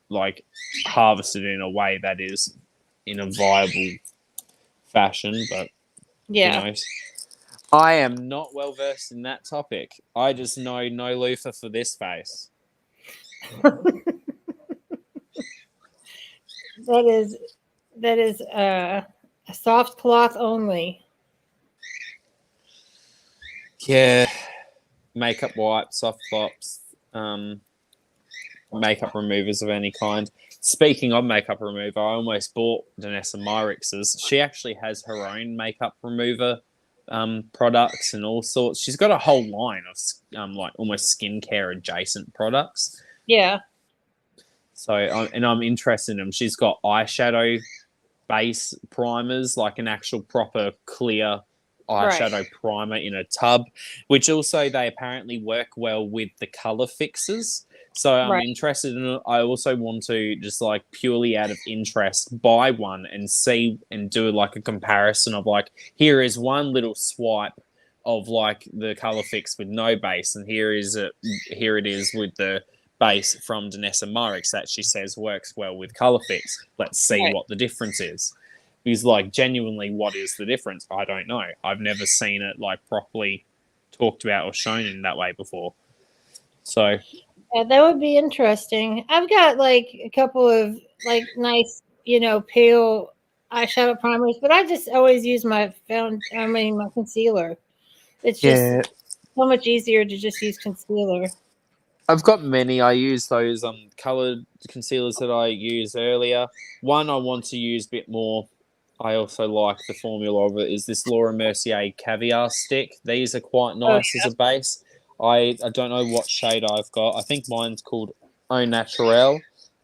like harvested in a way that is in a viable fashion, but who knows? I am not well versed in that topic. I just know no loofah for this face. That is a soft cloth only. Yeah, makeup wipes, soft cloths, makeup removers of any kind. Speaking of makeup remover, I almost bought Danessa Myrix's. She actually has her own makeup remover products and all sorts. She's got a whole line of like almost skincare adjacent products. Yeah. So I'm interested in them. She's got eyeshadow base primers, like an actual proper clear eyeshadow primer in a tub, which also they apparently work well with the color fixes. So I'm interested in it. I also want to just like purely out of interest buy one and see and do like a comparison of like, here is one little swipe of like the color fix with no base, and here it is with the base from Danessa Myrix that she says works well with color fix. Let's see what the difference is. Because like genuinely, what is the difference? I don't know. I've never seen it like properly talked about or shown in that way before. So Yeah, that would be interesting. I've got like a couple of like nice, pale eyeshadow primers, but I just always use my my concealer. It's just so much easier to just use concealer. I've got many. I use those colored concealers that I used earlier. One I want to use a bit more. I also like the formula of it. Is this Laura Mercier Caviar Stick? These are quite nice as a base. I don't know what shade I've got. I think mine's called Au Naturel,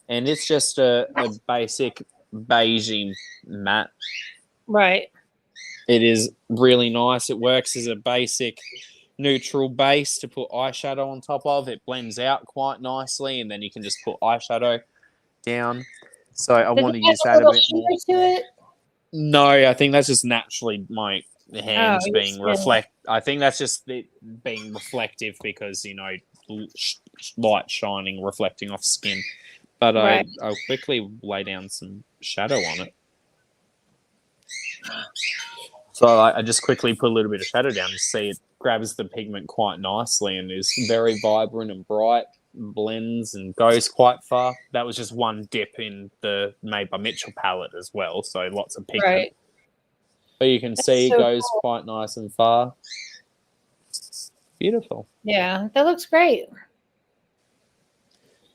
and it's just a basic beigey matte. Right. It is really nice. It works as a basic neutral base to put eyeshadow on top of. It blends out quite nicely, and then you can just put eyeshadow down. So I want to use that a bit more. To it? No, I think that's just naturally my hands being I think that's just it being reflective because light shining, reflecting off skin. But I'll quickly lay down some shadow on it. So I just quickly put a little bit of shadow down to see it grabs the pigment quite nicely and is very vibrant and bright, blends and goes quite far. That was just one dip in the Made by Mitchell palette as well, so lots of pigment. Right. But you can see it goes quite nice and far. Beautiful. Yeah, that looks great.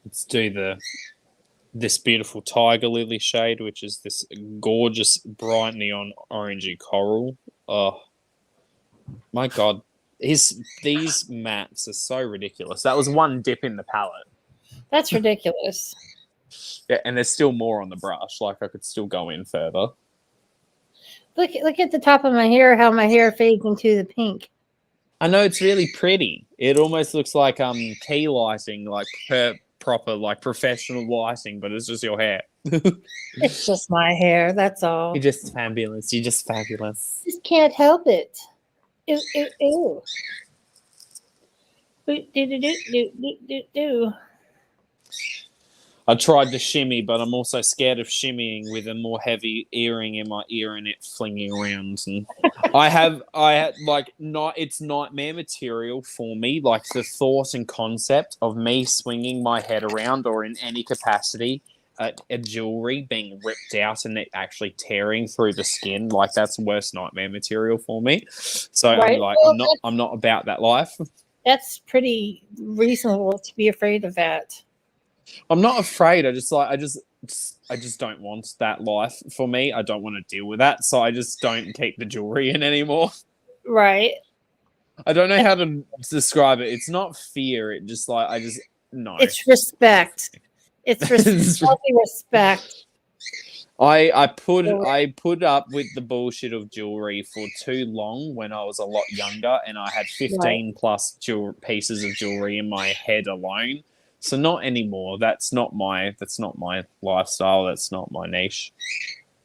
Let's do this beautiful tiger lily shade, which is this gorgeous bright neon orangey coral. Oh my god. These mattes are so ridiculous. That was one dip in the palette. That's ridiculous. Yeah, and there's still more on the brush. Like I could still go in further. Look at the top of my hair, how my hair fades into the pink. I know, it's really pretty. It almost looks like key lighting, like proper, like professional lighting, but it's just your hair. It's just my hair, that's all. You're just fabulous. You're just fabulous. Just can't help it. Ew, ew, ew. Do. I tried to shimmy, but I'm also scared of shimmying with a more heavy earring in my ear and it flinging around. And I had it's nightmare material for me. Like the thought and concept of me swinging my head around or in any capacity, a jewelry being ripped out and it actually tearing through the skin, like that's worst nightmare material for me. So right. I'm not about that life. That's pretty reasonable to be afraid of that. I'm not afraid. I just don't want that life for me. I don't want to deal with that, so I just don't keep the jewelry in anymore. Right. I don't know how to describe it. It's not fear. It just no. It's respect. It's respect. I put up with the bullshit of jewelry for too long when I was a lot younger, and I had 15 plus pieces of jewelry in my head alone. So not anymore. That's not my lifestyle. That's not my niche.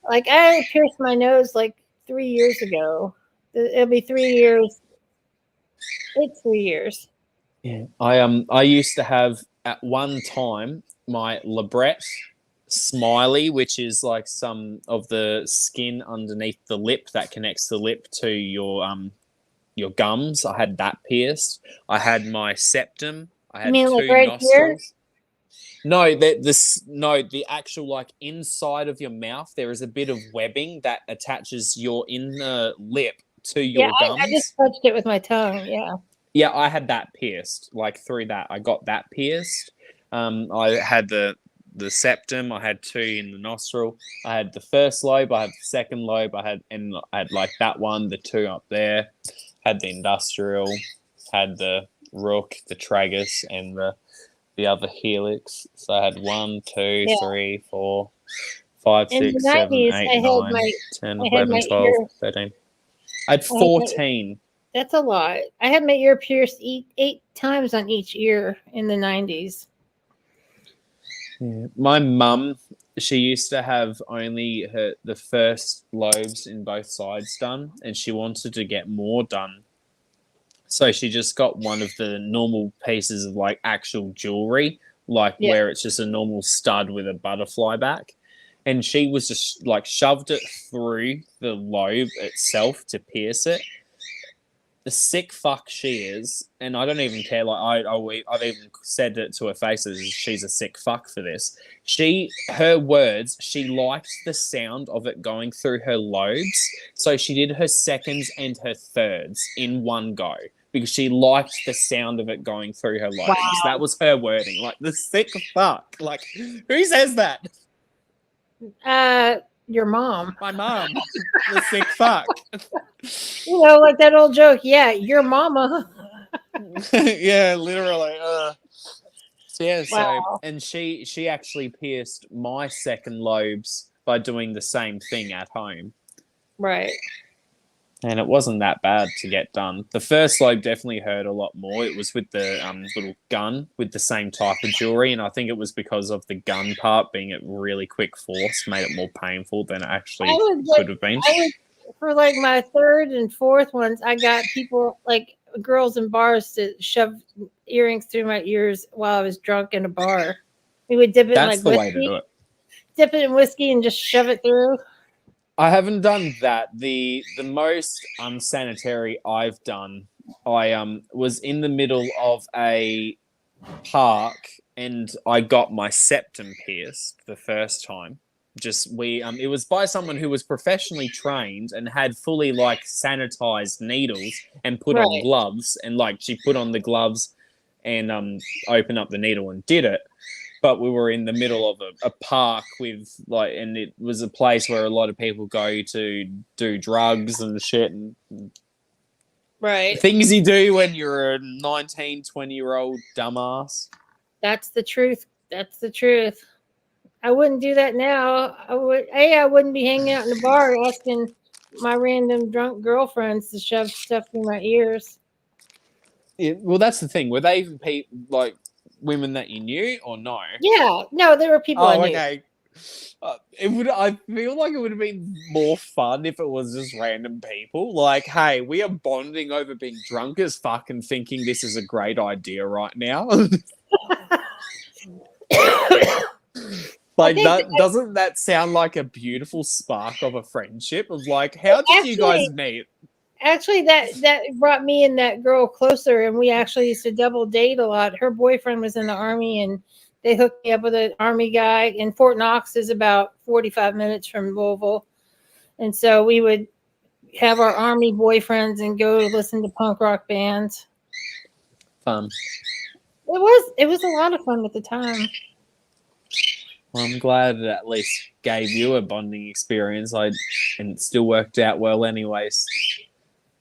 Like I pierced my nose like 3 years ago. It'll be 3 years. It's 3 years. Yeah. I used to have at one time my labret smiley, which is like some of the skin underneath the lip that connects the lip to your gums. I had that pierced. I had my septum. I had two nostrils. Here? No, the actual like inside of your mouth. There is a bit of webbing that attaches your inner lip to your gums. I just touched it with my tongue. Yeah. Yeah, I had that pierced. Like through that, I got that pierced. I had the septum. I had 2 in the nostril. I had the first lobe. I had the second lobe. I had like that one, the 2 up there. Had the industrial. Had the rook, the tragus, and the other helix. So I had 1, 2, 3, 4, 5, 6, 7, 8, 9, 10, 11, 12, 13. I had 14. That's a lot. I had my ear pierced 8 times on each ear in the 90s. Yeah. My mum, she used to have only the first lobes in both sides done, and she wanted to get more done. So she just got one of the normal pieces of like actual jewelry, where it's just a normal stud with a butterfly back. And she was just like shoved it through the lobe itself to pierce it. the sick fuck she is, and I don't even care. Like I've even said it to her face that she's a sick fuck for this. Her words, she liked the sound of it going through her lobes, so she did her seconds and her thirds in one go because she liked the sound of it going through her lobes. Wow. That was her wording. Like the sick fuck. Like who says that? Your mom. My mom. The sick fuck. You know, like that old joke. Yeah, your mama. Yeah, literally. So yeah, Wow. and she actually pierced my second lobes by doing the same thing at home. Right. And it wasn't that bad to get done. The first lobe definitely hurt a lot more. It was with the little gun with the same type of jewelry, and I think it was because of the gun part being at really quick force made it more painful than it actually could have been. For like my third and fourth ones, I got people like girls in bars to shove earrings through my ears while I was drunk in a bar. We would dip it in like the whiskey, way to do it. Dip it in whiskey and just shove it through. I haven't done that. The most unsanitary I've done, I was in the middle of a park and I got my septum pierced the first time. It was by someone who was professionally trained and had fully like sanitized needles and put on gloves, and like she put on the gloves and opened up the needle and did it. But we were in the middle of a park with like, and it was a place where a lot of people go to do drugs and shit and things you do when you're a 19, 20-year-old dumbass. That's the truth. That's the truth. I wouldn't do that now. I wouldn't be hanging out in the bar asking my random drunk girlfriends to shove stuff through my ears. Yeah, well, that's the thing. Were they even like women that you knew or no? Yeah, no, there were people I knew. Okay. I feel like it would have been more fun if it was just random people. Like, hey, we are bonding over being drunk as fuck and thinking this is a great idea right now. Like doesn't that sound like a beautiful spark of a friendship? Of like, how did you guys meet? Actually, that brought me and that girl closer, and we actually used to double date a lot. Her boyfriend was in the Army, and they hooked me up with an Army guy. And Fort Knox is about 45 minutes from Louisville, and so we would have our Army boyfriends and go listen to punk rock bands. Fun. It was a lot of fun at the time. Well, I'm glad it at least gave you a bonding experience. And it still worked out well anyways.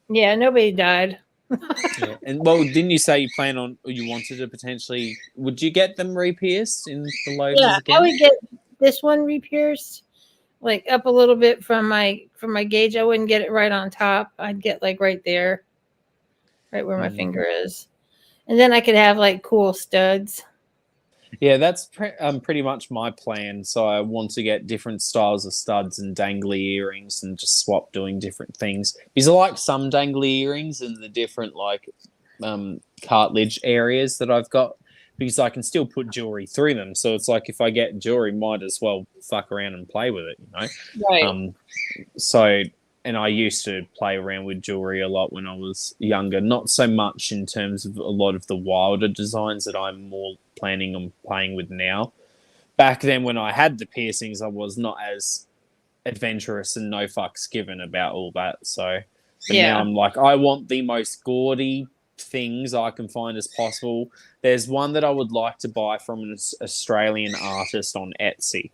Yeah, nobody died. Yeah. And well, didn't you say you wanted to potentially, would you get them re-pierced in the lobes again? I would get this one re-pierced, like up a little bit from my gauge. I wouldn't get it right on top. I'd get like right there, right where my finger is. And then I could have like cool studs. Yeah, that's pretty much my plan. So I want to get different styles of studs and dangly earrings and just swap doing different things. Because I like some dangly earrings in the different like cartilage areas that I've got, because I can still put jewelry through them. So it's like if I get jewelry, might as well fuck around and play with it, you know? Right. And I used to play around with jewelry a lot when I was younger. Not so much in terms of a lot of the wilder designs that I'm more planning on playing with now. Back then when I had the piercings, I was not as adventurous and no fucks given about all that. So now I'm like, I want the most gaudy things I can find as possible. There's one that I would like to buy from an Australian artist on Etsy.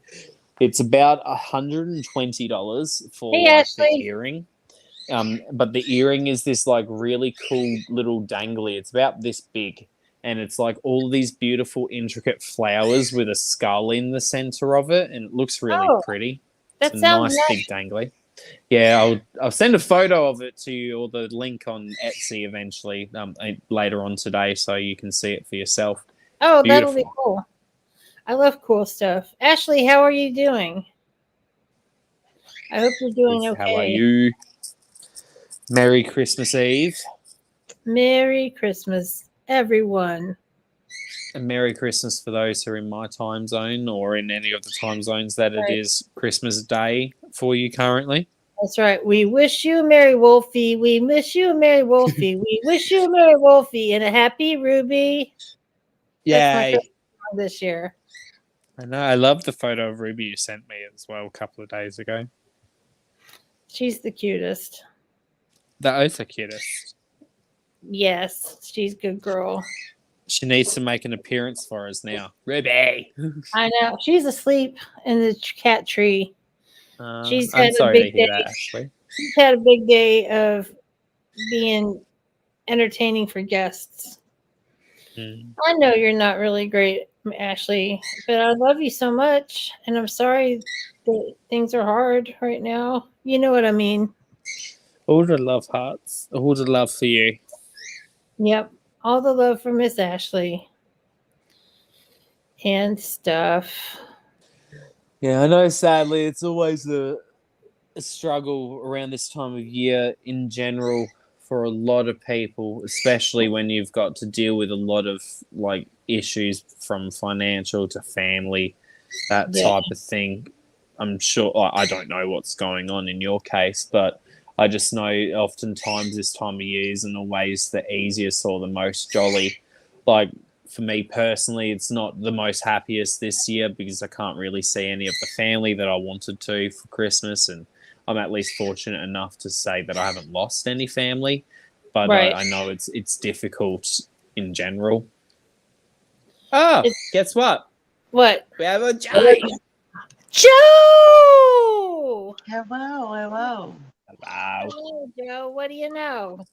It's about $120 for the earring. But the earring is this like really cool little dangly. It's about this big. And it's like all these beautiful, intricate flowers with a skull in the center of it. And it looks really pretty. That it's sounds nice big dangly. Yeah, I'll send a photo of it to you, or the link on Etsy eventually later on today, so you can see it for yourself. Oh, that'll be cool. I love cool stuff. Ashley, how are you doing? I hope you're doing okay. How are you? Merry Christmas Eve. Merry Christmas, everyone. And Merry Christmas for those who are in my time zone or in any of the time zones that it is Christmas Day for you currently. That's right. We wish you a Merry Wolfie. We wish you a Merry Wolfie. We wish you a Merry Wolfie and a happy Ruby. That's my Christmas song this year. I know. I love the photo of Ruby you sent me as well a couple of days ago. She's the cutest. The also cutest. Yes, she's a good girl. She needs to make an appearance for us now. Ruby! I know. She's asleep in the cat tree. She's had I'm sorry a big to hear day. that, Ashley. She's had a big day of being entertaining for guests. I know you're not really great, Ashley, but I love you so much, and I'm sorry that things are hard right now. You know what I mean? All the love hearts. All the love for you. Yep. All the love for Miss Ashley and stuff. Yeah, I know, sadly, it's always a struggle around this time of year in general for a lot of people, especially when you've got to deal with a lot of like issues from financial to family, that type of thing. I'm sure, I don't know what's going on in your case, but I just know oftentimes this time of year isn't always the easiest or the most jolly. Like for me personally, it's not the most happiest this year because I can't really see any of the family that I wanted to for Christmas, and I'm at least fortunate enough to say that I haven't lost any family, but I know it's difficult in general. Oh, guess what? What? We have a Joe! Joe! Hello. Wow. Hello, Joe. What do you know?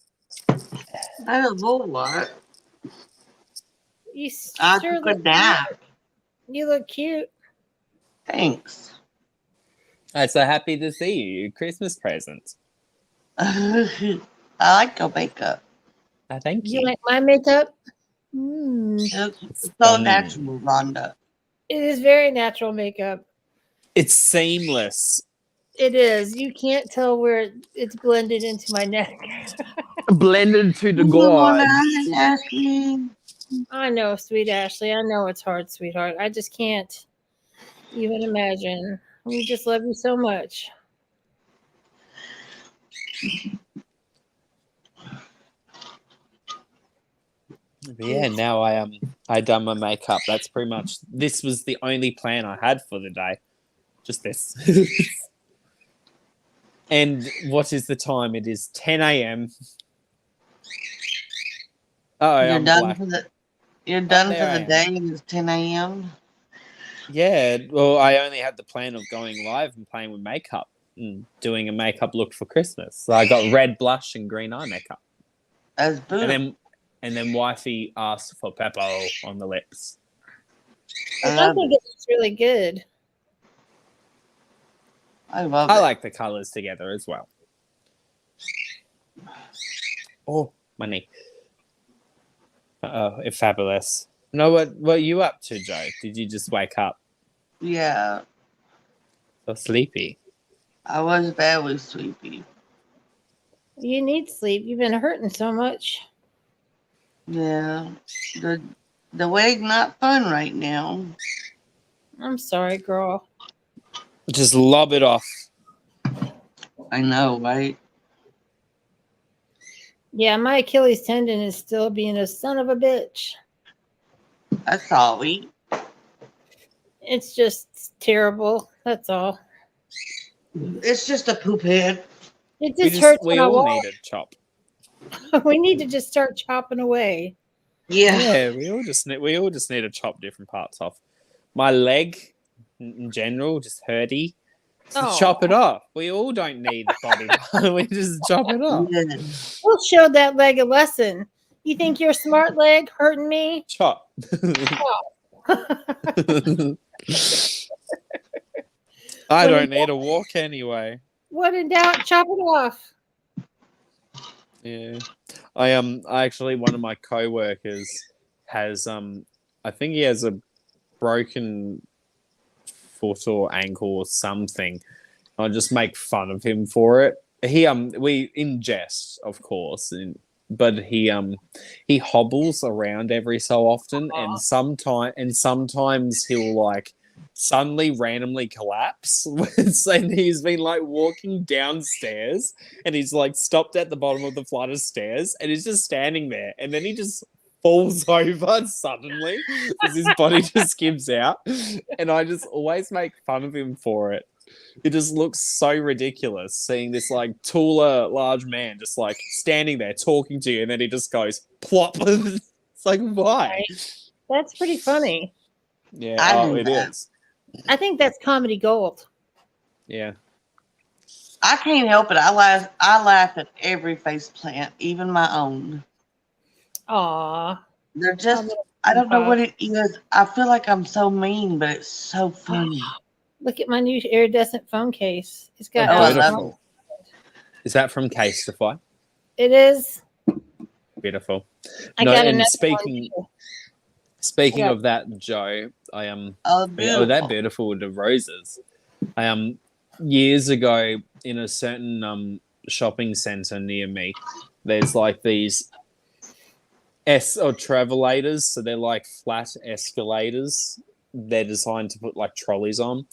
I don't know what. You I sure took a look nap. cute. You look cute. Thanks. I'm so happy to see you. Christmas present. I like your makeup. Thank you. You like my makeup? It's so natural, Rhonda. It is very natural makeup. It's seamless. It is. You can't tell where it's blended into my neck. Blended to the gods. I know, sweet Ashley. I know it's hard, sweetheart. I just can't even imagine. We just love you so much. Yeah, now I done my makeup. That's pretty much, this was the only plan I had for the day. Just this. And what is the time? It is 10 a.m. Oh, You're I'm done black. for the day and it's 10 a.m. Yeah, well, I only had the plan of going live and playing with makeup and doing a makeup look for Christmas. So I got red blush and green eye makeup. As boom. And then wifey asked for pepper on the lips. I think it's really good. I love it. I it. like the colors together as well. Oh, my knee. It's fabulous. No, what are you up to, Joe? Did you just wake up? Yeah. So sleepy. I was very sleepy. You need sleep. You've been hurting so much. Yeah. The way's not fun right now. I'm sorry, girl. Just lob it off. I know, right? Yeah, my Achilles tendon is still being a son of a bitch. That's sorry. It's just terrible. That's all. It's just a poop head. It just hurts. We all need a chop. We need to just start chopping away. Yeah. We all just need to chop different parts off. My leg, in general, just hurty. So chop it off. We all don't need body. We just chop it off. Yeah. We'll show that leg a lesson. You think you're a smart leg hurting me? Chop. I don't need a walk anyway. What in doubt, chop it off. Yeah. I actually, one of my co-workers has I think he has a broken foot or ankle or something. I just make fun of him for it. We in jest, of course, but he hobbles around every so often, and sometimes he'll like suddenly randomly collapse. And he's been like walking downstairs and he's like stopped at the bottom of the flight of stairs and he's just standing there. And then he just falls over suddenly as his body just gives out. And I just always make fun of him for it. It just looks so ridiculous seeing this like taller, large man just like standing there talking to you, and then he just goes plop. It's like, why? That's pretty funny. Yeah, it is. I think that's comedy gold. Yeah. I can't help it. I laugh at every face plant, even my own. Aw. They're just, I don't know what it is. I feel like I'm so mean, but it's so funny. Look at my new iridescent phone case. It's got beautiful. Is that from Casetify? It is. Beautiful. I got and another speaking of that, Joe, I am that beautiful with the roses. I years ago in a certain shopping center near me, there's like these travelators, so they're like flat escalators. They're designed to put like trolleys on.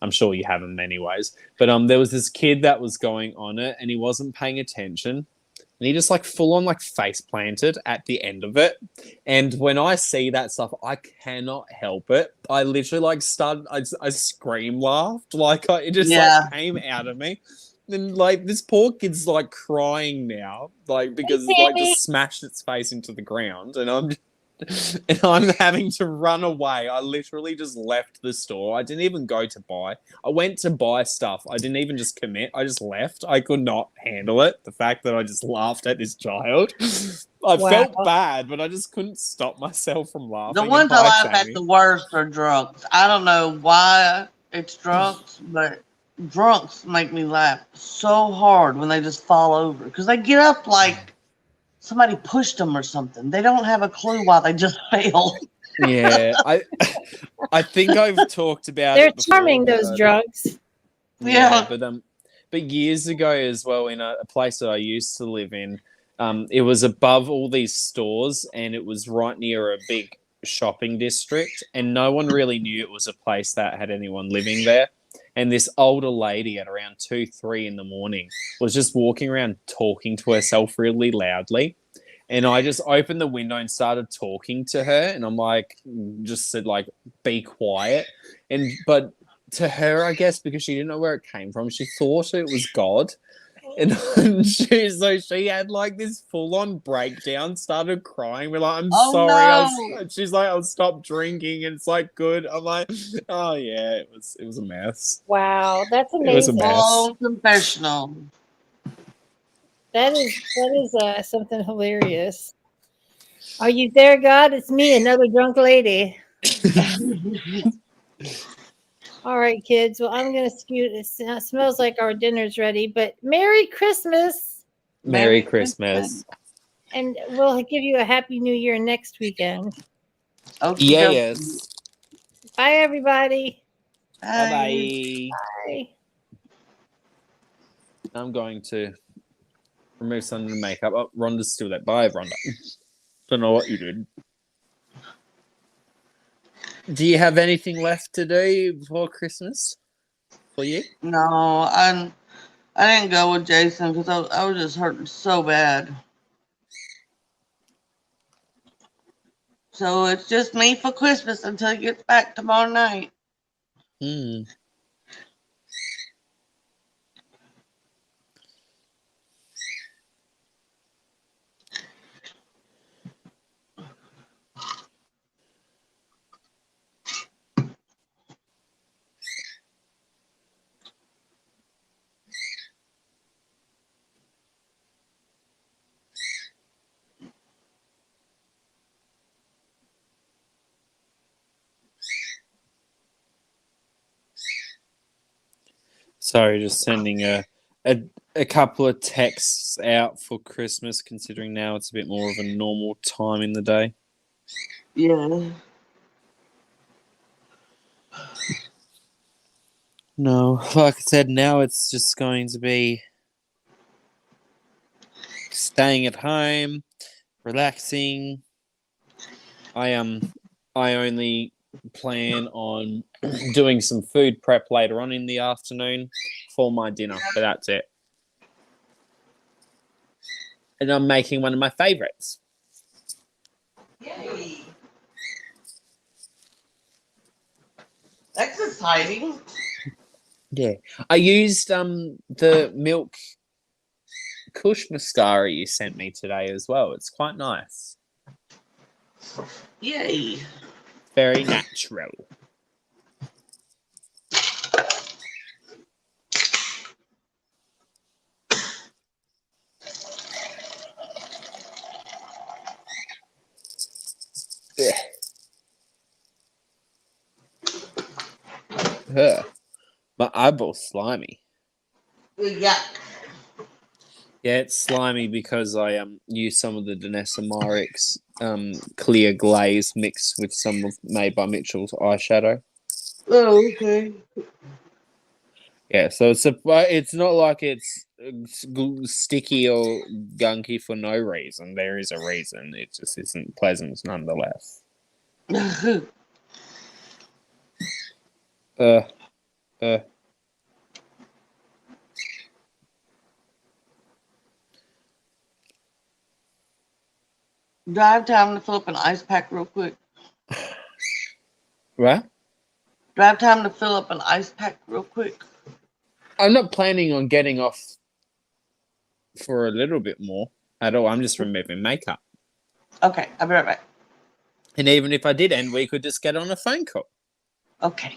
I'm sure you have them anyways. But there was this kid that was going on it and he wasn't paying attention. And he just like full on like face planted at the end of it. And when I see that stuff, I cannot help it. I literally like I scream laughed. Like it just like came out of me. And like this poor kid's like crying now, like because it's like just smashed its face into the ground. And I'm having to run away. I literally just left the store. I didn't even go to buy. I went to buy stuff. I didn't even just commit. I just left. I could not handle it. The fact that I just laughed at this child. I felt bad, but I just couldn't stop myself from laughing. The ones I laugh at the worst are drunks. I don't know why it's drunks, but drunks make me laugh so hard when they just fall over. Because they get up like somebody pushed them or something. They don't have a clue why they just fell. Yeah, I think I've talked about They're it before. charming, those drugs. Yeah. But years ago as well, in a place that I used to live in, it was above all these stores and it was right near a big shopping district, and no one really knew it was a place that had anyone living there. And this older lady at around 2, 3 in the morning was just walking around talking to herself really loudly. And I just opened the window and started talking to her. And I'm like, just said like, be quiet. But to her, I guess, because she didn't know where it came from, she thought it was God. And she had like this full-on breakdown, started crying. We're like, I'm sorry. No. She's like, I'll stop drinking, and it's like good. I'm like, oh yeah, it was a mess. Wow, that's amazing. It was a mess. Oh, confessional. That is something hilarious. Are you there, God? It's me, another drunk lady. All right, kids. Well, I'm going to scoot. It smells like our dinner's ready, but Merry Christmas. Merry Christmas. And we'll give you a Happy New Year next weekend. Okay. Yes. Bye, everybody. Bye-bye. Bye. I'm going to remove some of the makeup. Oh, Rhonda's still there. Bye, Rhonda. Don't know what you did. Do you have anything left to do before Christmas for you? No, I didn't go with Jason because I was just hurting so bad. So it's just me for Christmas until he gets back tomorrow night. Sorry, just sending a couple of texts out for Christmas, considering now it's a bit more of a normal time in the day. Yeah. No, like I said, now it's just going to be staying at home, relaxing. I only plan on doing some food prep later on in the afternoon for my dinner, but that's it. And I'm making one of my favorites. Yay! That's exciting. Yeah. I used the milk Kush mascara you sent me today as well. It's quite nice. Yay! Very natural. Ugh. My eyeball's slimy. Yuck. Yeah, it's slimy because I used some of the Danessa Myricks clear glaze mixed with some of made by Mitchell's eyeshadow. Oh, okay. Yeah, so it's not like it's sticky or gunky for no reason. There is a reason. It just isn't pleasant nonetheless. uh. Do I have time to fill up an ice pack real quick? What? Do I have time to fill up an ice pack real quick? I'm not planning on getting off for a little bit more at all. I'm just removing makeup. Okay, I'll be right back. And even if I did end, we could just get on a phone call. Okay.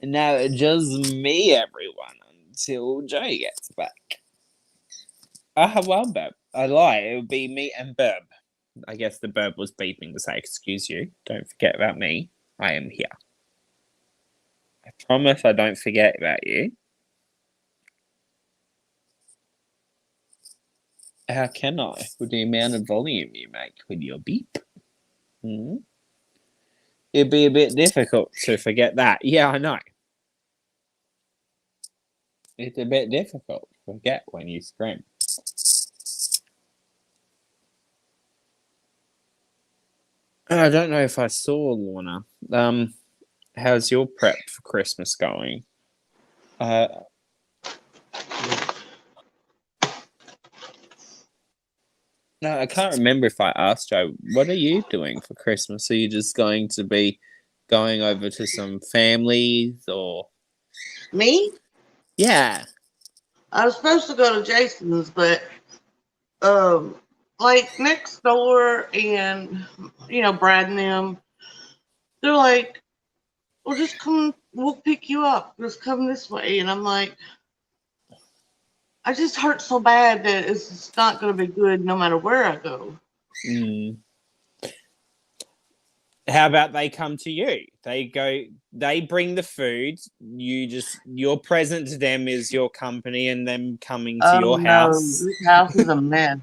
And now it's just me, everyone, until Joey gets back. Well, Burb. I lie. It would be me and Burb. I guess the Burb was beeping to say, excuse you. Don't forget about me. I am here. I promise I don't forget about you. How can I? With the amount of volume you make with your beep. It'd be a bit difficult to forget that. Yeah, I know. It's a bit difficult to forget when you scream. I don't know if I saw, Lorna. How's your prep for Christmas going? No, I can't remember if I asked Joe, what are you doing for Christmas? Are you just going to be going over to some families or? Me? Yeah. I was supposed to go to Jason's, but like next door and Brad and them, they're like, well, just come, we'll pick you up. Just come this way. And I'm like, I just hurt so bad that it's just not going to be good no matter where I go. How about they come to you? They bring the food. Your present to them is your company and them coming to your house. This house is a mess.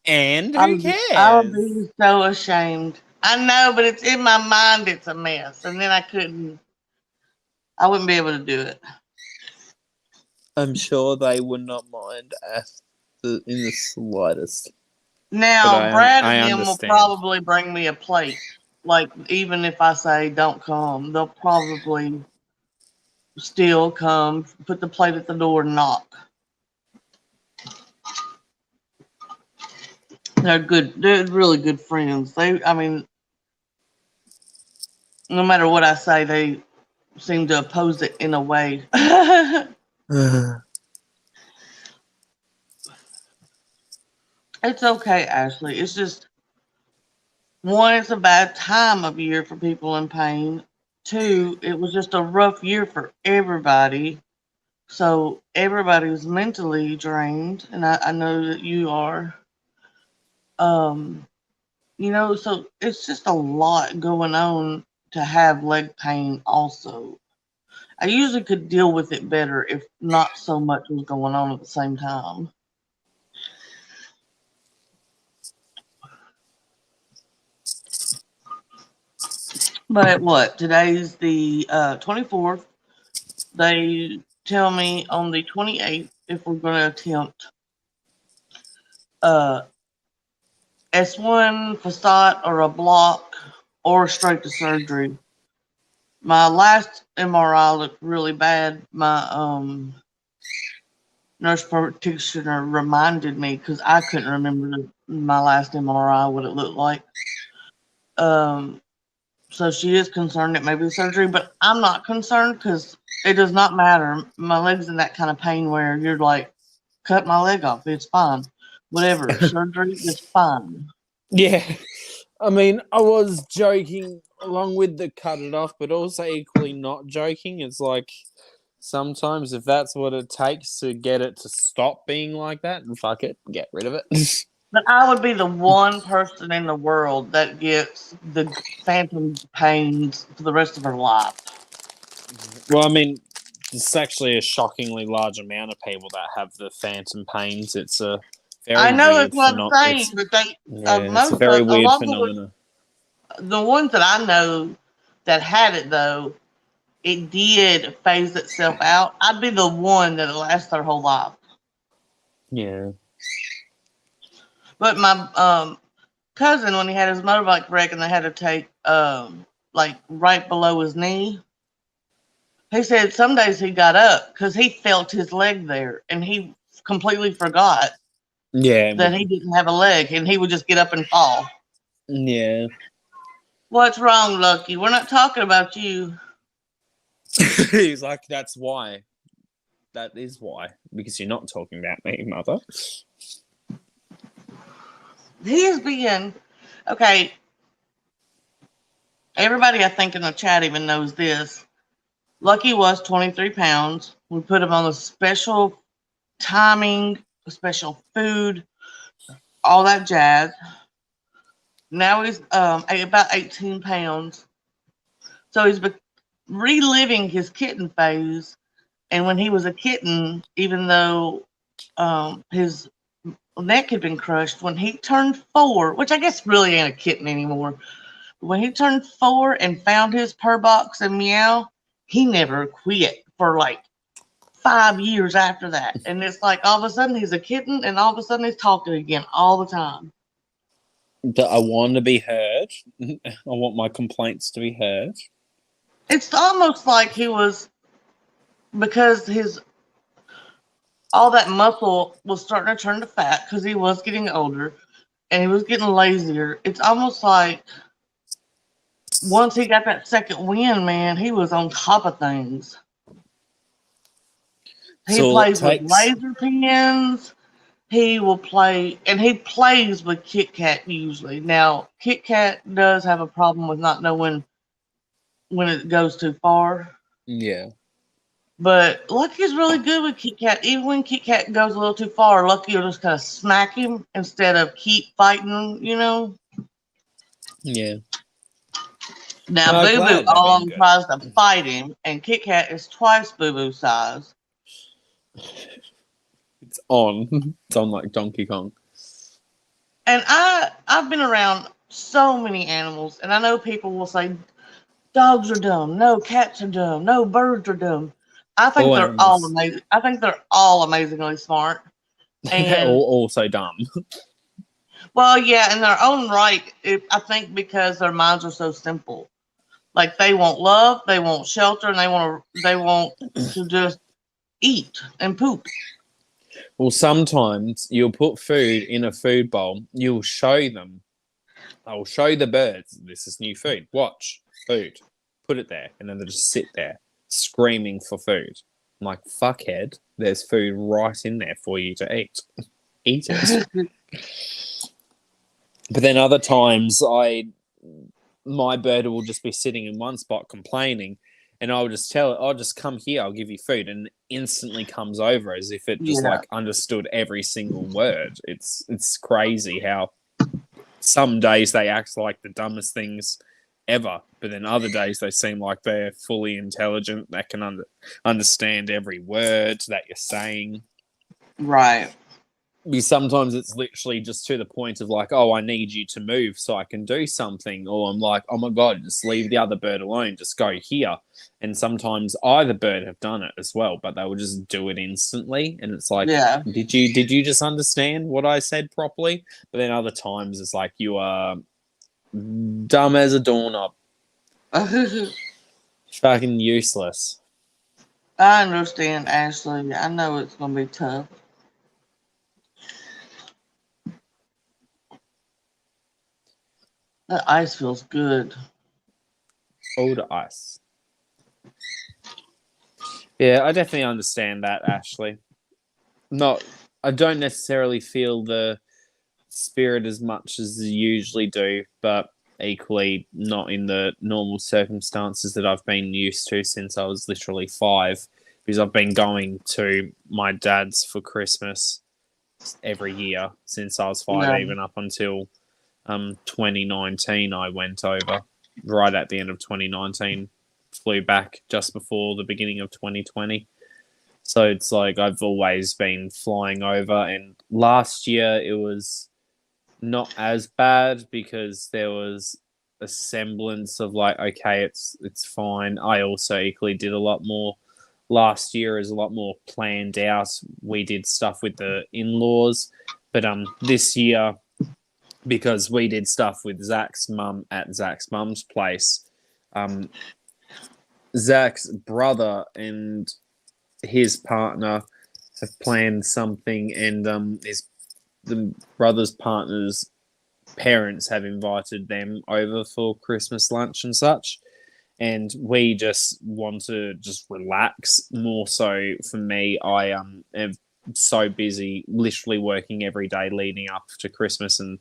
And who cares? I would be so ashamed. I know, but it's in my mind it's a mess. And then I wouldn't be able to do it. I'm sure they would not mind in the slightest. Now, Brad and them will probably bring me a plate. Like, even if I say don't come, they'll probably still come, put the plate at the door and knock. They're good. They're really good friends. No matter what I say, they seem to oppose it in a way. It's okay, Ashley. It's just, one, it's a bad time of year for people in pain. Two, it was just a rough year for everybody. So everybody's mentally drained, and I know that you are. So it's just a lot going on to have leg pain also. I usually could deal with it better if not so much was going on at the same time. But what? Today's the 24th. They tell me on the 28th if we're going to attempt S1, facade, or a block, or straight to surgery. My last MRI looked really bad. My nurse practitioner reminded me because I couldn't remember my last MRI, what it looked like. So she is concerned it may be surgery, but I'm not concerned because it does not matter. My leg's in that kind of pain where you're like, cut my leg off. It's fine. Whatever. Surgery is fine. Yeah. I mean, I was joking along with the cut it off, but also equally not joking. It's like sometimes if that's what it takes to get it to stop being like that, and fuck it, get rid of it. But I would be the one person in the world that gets the phantom pains for the rest of her life. Well, I mean, it's actually a shockingly large amount of people that have the phantom pains. It's a very I know weird that's what I'm saying, it's, but they it's a very weird phenomenon. The ones that I know that had it though, it did phase itself out. I'd be the one that lasts their whole life. Yeah. But my cousin, when he had his motorbike wreck and they had to take like right below his knee, he said some days he got up because he felt his leg there and he completely forgot that he didn't have a leg and he would just get up and fall. Yeah. What's wrong, Lucky? We're not talking about you. He's like, that's why. That is why. Because you're not talking about me, mother. He is being okay. Everybody, I think, in the chat even knows this. Lucky was 23 pounds. We put him on a special timing, a special food, all that jazz. Now he's about 18 pounds. So he's reliving his kitten phase. And when he was a kitten, even though his neck had been crushed, when he turned 4, which I guess really ain't a kitten anymore, but when he turned 4 and found his purr box and meow, he never quit for like 5 years after that. And it's like all of a sudden he's a kitten and all of a sudden he's talking again all the time. I want to be heard. I want my complaints to be heard. It's almost like he was, because all that muscle was starting to turn to fat because he was getting older and he was getting lazier. It's almost like once he got that second win, man, he was on top of things. He plays with laser pens. He will play, and he plays with Kit Kat usually. Now, Kit Kat does have a problem with not knowing when it goes too far. Yeah. But Lucky's really good with Kit Kat. Even when Kit Kat goes a little too far, Lucky will just kind of smack him instead of keep fighting him, you know? Yeah. Now, Boo Boo all on tries to fight him, and Kit Kat is twice Boo Boo size. It's on like Donkey Kong. And I've been around so many animals, and I know people will say dogs are dumb, no, cats are dumb, no, birds are dumb. I think they're all amazing. I think they're all amazingly smart. And they're all also dumb. Well, yeah, in their own right, I think because their minds are so simple. Like they want love, they want shelter, and they want to just eat and poop. Well, sometimes you'll put food in a food bowl. You'll show them. I will show the birds this is new food. Watch food. Put it there, and then they just sit there screaming for food. I'm like, fuckhead, there's food right in there for you to eat. Eat it. But then other times, my bird will just be sitting in one spot complaining, and I'll just tell it, I'll just come here, I'll give you food, and instantly comes over as if it just like understood every single word. It's crazy how some days they act like the dumbest things ever, but then other days they seem like they're fully intelligent, that can understand every word that you're saying. Right. Because sometimes it's literally just to the point of like, oh, I need you to move so I can do something. Or I'm like, oh my God, just leave the other bird alone. Just go here. And sometimes either bird have done it as well, but they will just do it instantly. And it's like, Yeah. did you just understand what I said properly? But then other times it's like you are dumb as a doorknob. Fucking useless. I understand, Ashley. I know it's going to be tough. That ice feels good. Cold ice. Yeah, I definitely understand that, Ashley. I don't necessarily feel the spirit as much as you usually do, but equally not in the normal circumstances that I've been used to since I was literally 5, because I've been going to my dad's for Christmas every year since I was 5, Yeah. even up until 2019. I went over right at the end of 2019, flew back just before the beginning of 2020. So it's like I've always been flying over, and last year it was not as bad because there was a semblance of like, okay, it's fine. I also equally did a lot more last year, is a lot more planned out. We did stuff with the in-laws, but this year, because we did stuff with Zach's mum at Zach's mum's place, Zach's brother and his partner have planned something, and the brother's partner's parents have invited them over for Christmas lunch and such. And we just want to just relax more. So for me, I am so busy, literally working every day leading up to Christmas, and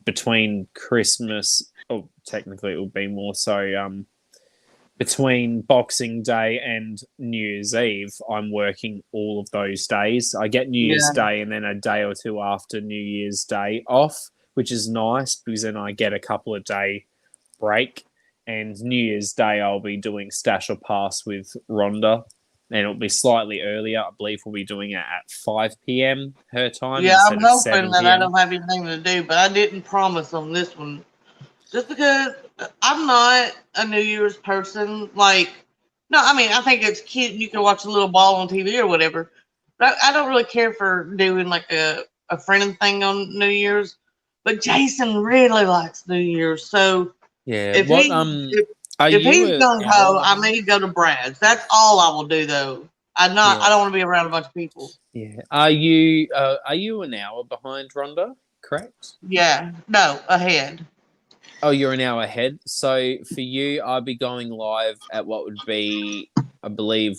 between Christmas, oh, technically it would be more so between Boxing Day and New Year's Eve, I'm working all of those days. I get New Year's Day and then a day or two after New Year's Day off, which is nice because then I get a couple of day break. And New Year's Day, I'll be doing Stash or Pass with Rhonda, and it'll be slightly earlier. I believe we'll be doing it at 5 p.m. her time. Yeah, I'm instead of hoping 7 that I p.m. don't have anything to do, but I didn't promise on this one. Just because I'm not a New Year's person. Like, no, I mean, I think it's cute. You can watch a little ball on TV or whatever. But I don't really care for doing like a friend thing on New Year's. But Jason really likes New Year's. So Yeah. if What if he's an gung hour ho, I behind? may go to Brad's. That's all I will do though. I don't want to be around a bunch of people. Yeah. Are you an hour behind Rhonda? Correct. Yeah. No, ahead. Oh, you're an hour ahead. So for you, I'll be going live at what would be, I believe,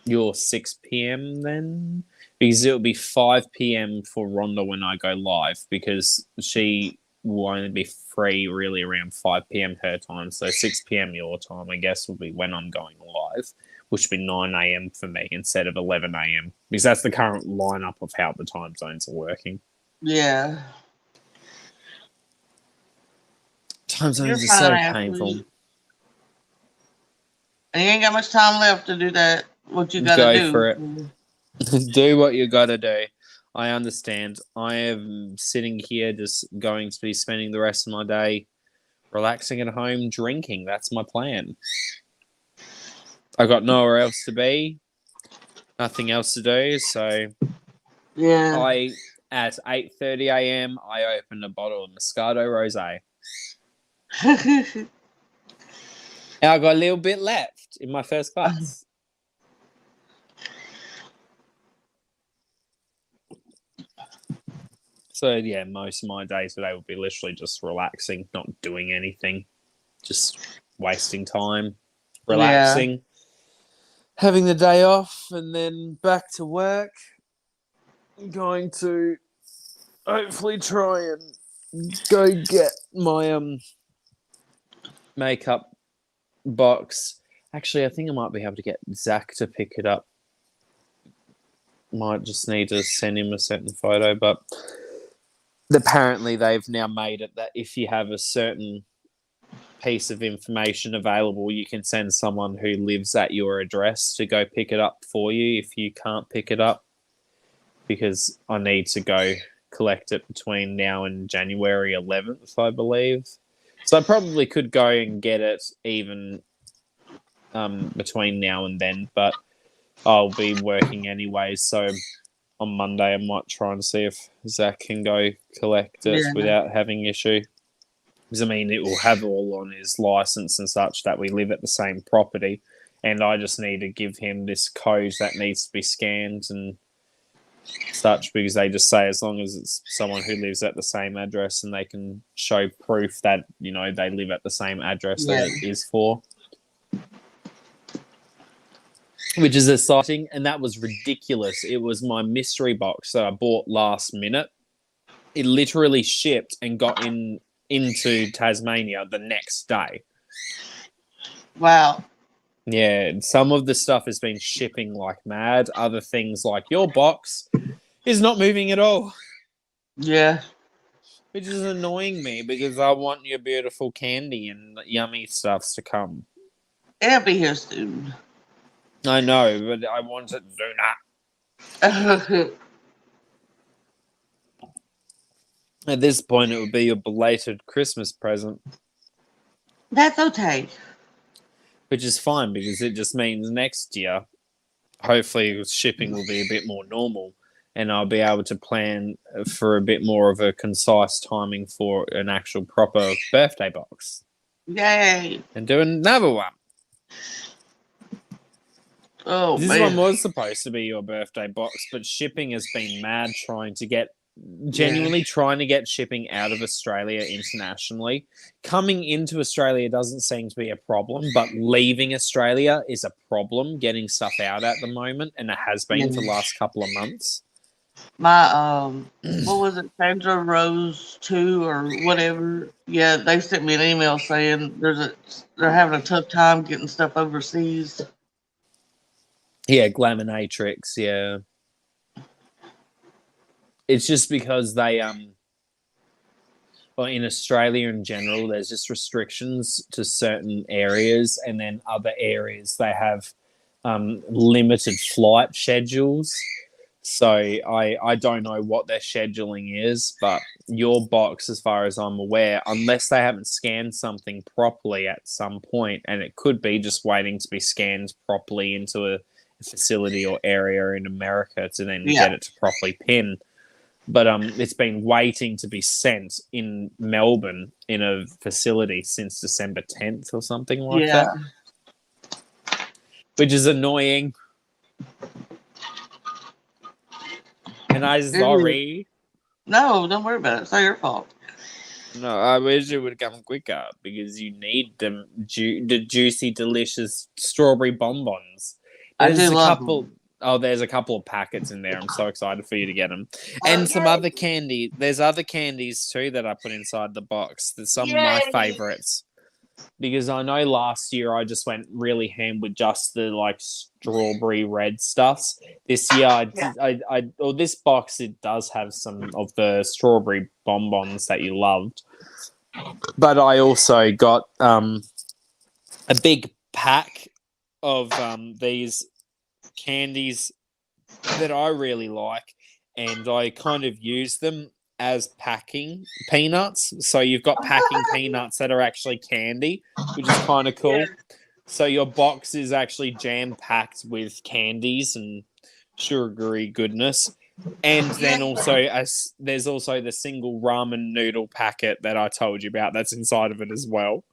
your 6 p.m. then, because it'll be 5 p.m. for Rhonda when I go live, because she will only be free really around 5 p.m. her time. So 6 p.m. your time, I guess, will be when I'm going live, which will be 9 a.m. for me instead of 11 a.m. because that's the current lineup of how the time zones are working. Yeah. Time zones You're are fine, so Ashley. painful. And you ain't got much time left to do that. What you gotta Go do. for it. Do what you gotta do. I understand. I am sitting here just going to be spending the rest of my day relaxing at home, drinking. That's my plan. I got nowhere else to be, nothing else to do. So Yeah. at 8:30 a.m., I opened a bottle of Moscato Rosé. And I got a little bit left in my first glass. So, yeah, most of my day today will be literally just relaxing, not doing anything, just wasting time, relaxing, having the day off, and then back to work. I'm going to hopefully try and go get my makeup box. Actually, I think I might be able to get Zach to pick it up. Might just need to send him a certain photo, but apparently they've now made it that if you have a certain piece of information available, you can send someone who lives at your address to go pick it up for you if you can't pick it up. because I need to go collect it between now and January 11th, I believe. So I probably could go and get it even between now and then, but I'll be working anyway, so on Monday I might try and see if Zach can go collect it without having issue. Because, I mean, it will have all on his license and such that we live at the same property, and I just need to give him this code that needs to be scanned and such, because they just say as long as it's someone who lives at the same address and they can show proof that, you know, they live at the same address that it is for. Which is exciting, and that was ridiculous. It was my mystery box that I bought last minute. It literally shipped and got into Tasmania the next day. Wow. Yeah, some of the stuff has been shipping like mad. Other things like your box is not moving at all. Yeah. Which is annoying me because I want your beautiful candy and yummy stuffs to come. It'll be here soon. I know, but I want it sooner. At this point, it would be a belated Christmas present. That's okay. Which is fine because it just means next year, hopefully, shipping will be a bit more normal and I'll be able to plan for a bit more of a concise timing for an actual proper birthday box. Yay. And do another one. Oh, this man. one was supposed to be your birthday box, but shipping has been mad trying to get shipping out of Australia internationally. Coming into Australia doesn't seem to be a problem, but leaving Australia is a problem getting stuff out at the moment, and it has been for the last couple of months. My, what was it, Sandra Rose 2 or whatever? Yeah, they sent me an email saying they're having a tough time getting stuff overseas. Yeah, Glaminatrix, yeah. It's just because they, well, in Australia in general, there's just restrictions to certain areas, and then other areas they have limited flight schedules. So I don't know what their scheduling is, but your box, as far as I'm aware, unless they haven't scanned something properly at some point, and it could be just waiting to be scanned properly into a facility or area in America to then get it to properly pin. But it's been waiting to be sent in Melbourne in a facility since December 10th or something like that. Which is annoying. And I'm sorry. No, don't worry about it. It's not your fault. No, I wish it would come quicker because you need the juicy, delicious strawberry bonbons. There's a couple. Oh, there's a couple of packets in there. I'm so excited for you to get them. And some other candy. There's other candies too that I put inside the box. There's some of my favorites. Because I know last year I just went really ham with just the like strawberry red stuffs. This year this box, it does have some of the strawberry bonbons that you loved. But I also got a big pack of these candies that I really like, and I kind of use them as packing peanuts. So you've got packing peanuts that are actually candy, which is kind of cool. So your box is actually jam-packed with candies and sugary goodness. And then also there's also the single ramen noodle packet that I told you about that's inside of it as well.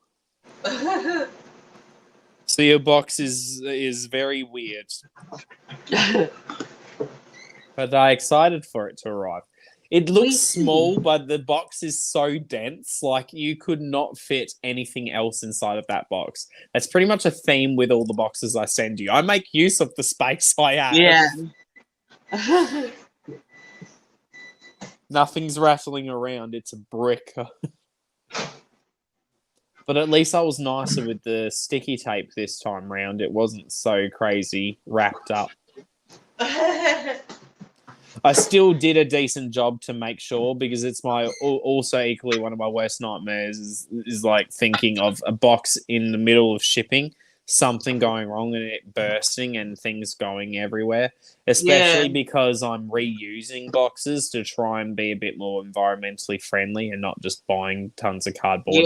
So your box is very weird. But I'm excited for it to arrive. It looks small, but the box is so dense, like you could not fit anything else inside of that box. That's pretty much a theme with all the boxes I send you. I make use of the space I have. Yeah. Nothing's rattling around. It's a brick. But at least I was nicer with the sticky tape this time round. It wasn't so crazy wrapped up. I still did a decent job to make sure, because it's also equally one of my worst nightmares is like thinking of a box in the middle of shipping something going wrong and it bursting and things going everywhere, especially because I'm reusing boxes to try and be a bit more environmentally friendly and not just buying tons of cardboard.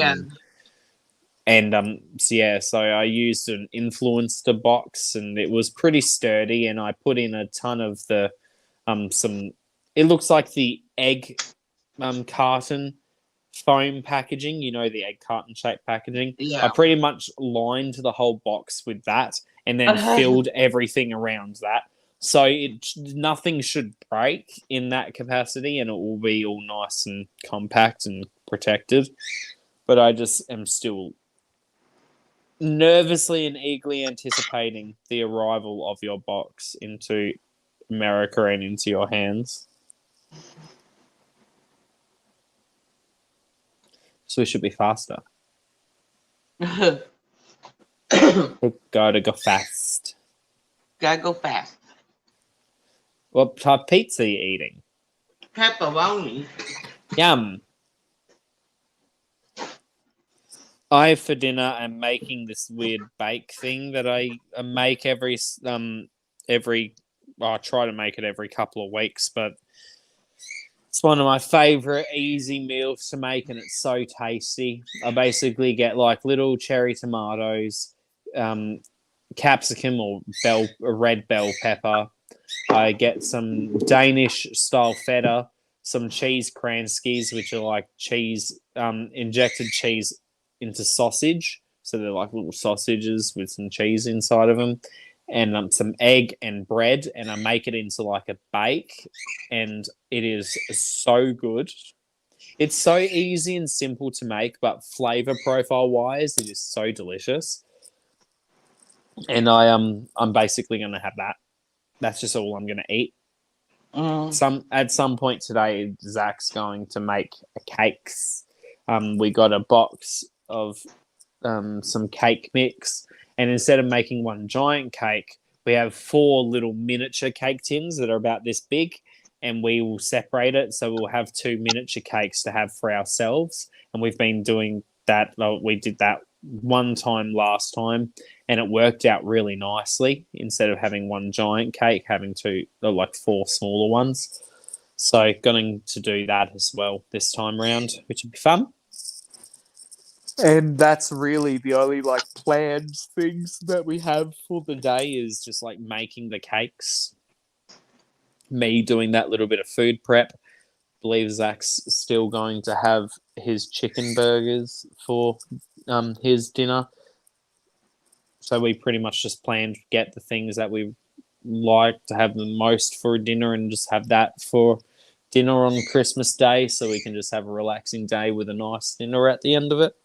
So I used an influencer box and it was pretty sturdy, and I put in a ton of the it looks like the egg carton foam packaging, the egg carton shaped packaging. I pretty much lined the whole box with that and then filled everything around that. So nothing should break in that capacity, and it will be all nice and compact and protected. But I just am still nervously and eagerly anticipating the arrival of your box into America and into your hands. So we should be faster. Gotta go fast. Gotta go fast. What type of pizza are you eating? Pepperoni. Yum. I, for dinner, am making this weird bake thing that I make I try to make it every couple of weeks, but it's one of my favorite easy meals to make, and it's so tasty. I basically get like little cherry tomatoes, capsicum or red bell pepper. I get some Danish style feta, some cheese kranskis, which are like cheese, injected cheese into sausage. So they're like little sausages with some cheese inside of them, and some egg and bread, and I make it into like a bake, and it is so good. It's so easy and simple to make, but flavor profile wise, it is so delicious. And I'm basically going to have that. That's just all I'm going to eat. At some point today, Zach's going to make cakes. We got a box of some cake mix. And instead of making one giant cake, we have 4 little miniature cake tins that are about this big, and we will separate it. So we'll have 2 miniature cakes to have for ourselves. And we've been doing that. We did that one time last time, and it worked out really nicely. Instead of having one giant cake, having 4 smaller ones. So going to do that as well this time round, which would be fun. And that's really the only planned things that we have for the day is just making the cakes. Me doing that little bit of food prep. I believe Zach's still going to have his chicken burgers for his dinner. So we pretty much just planned to get the things that we like to have the most for dinner and just have that for dinner on Christmas Day, so we can just have a relaxing day with a nice dinner at the end of it.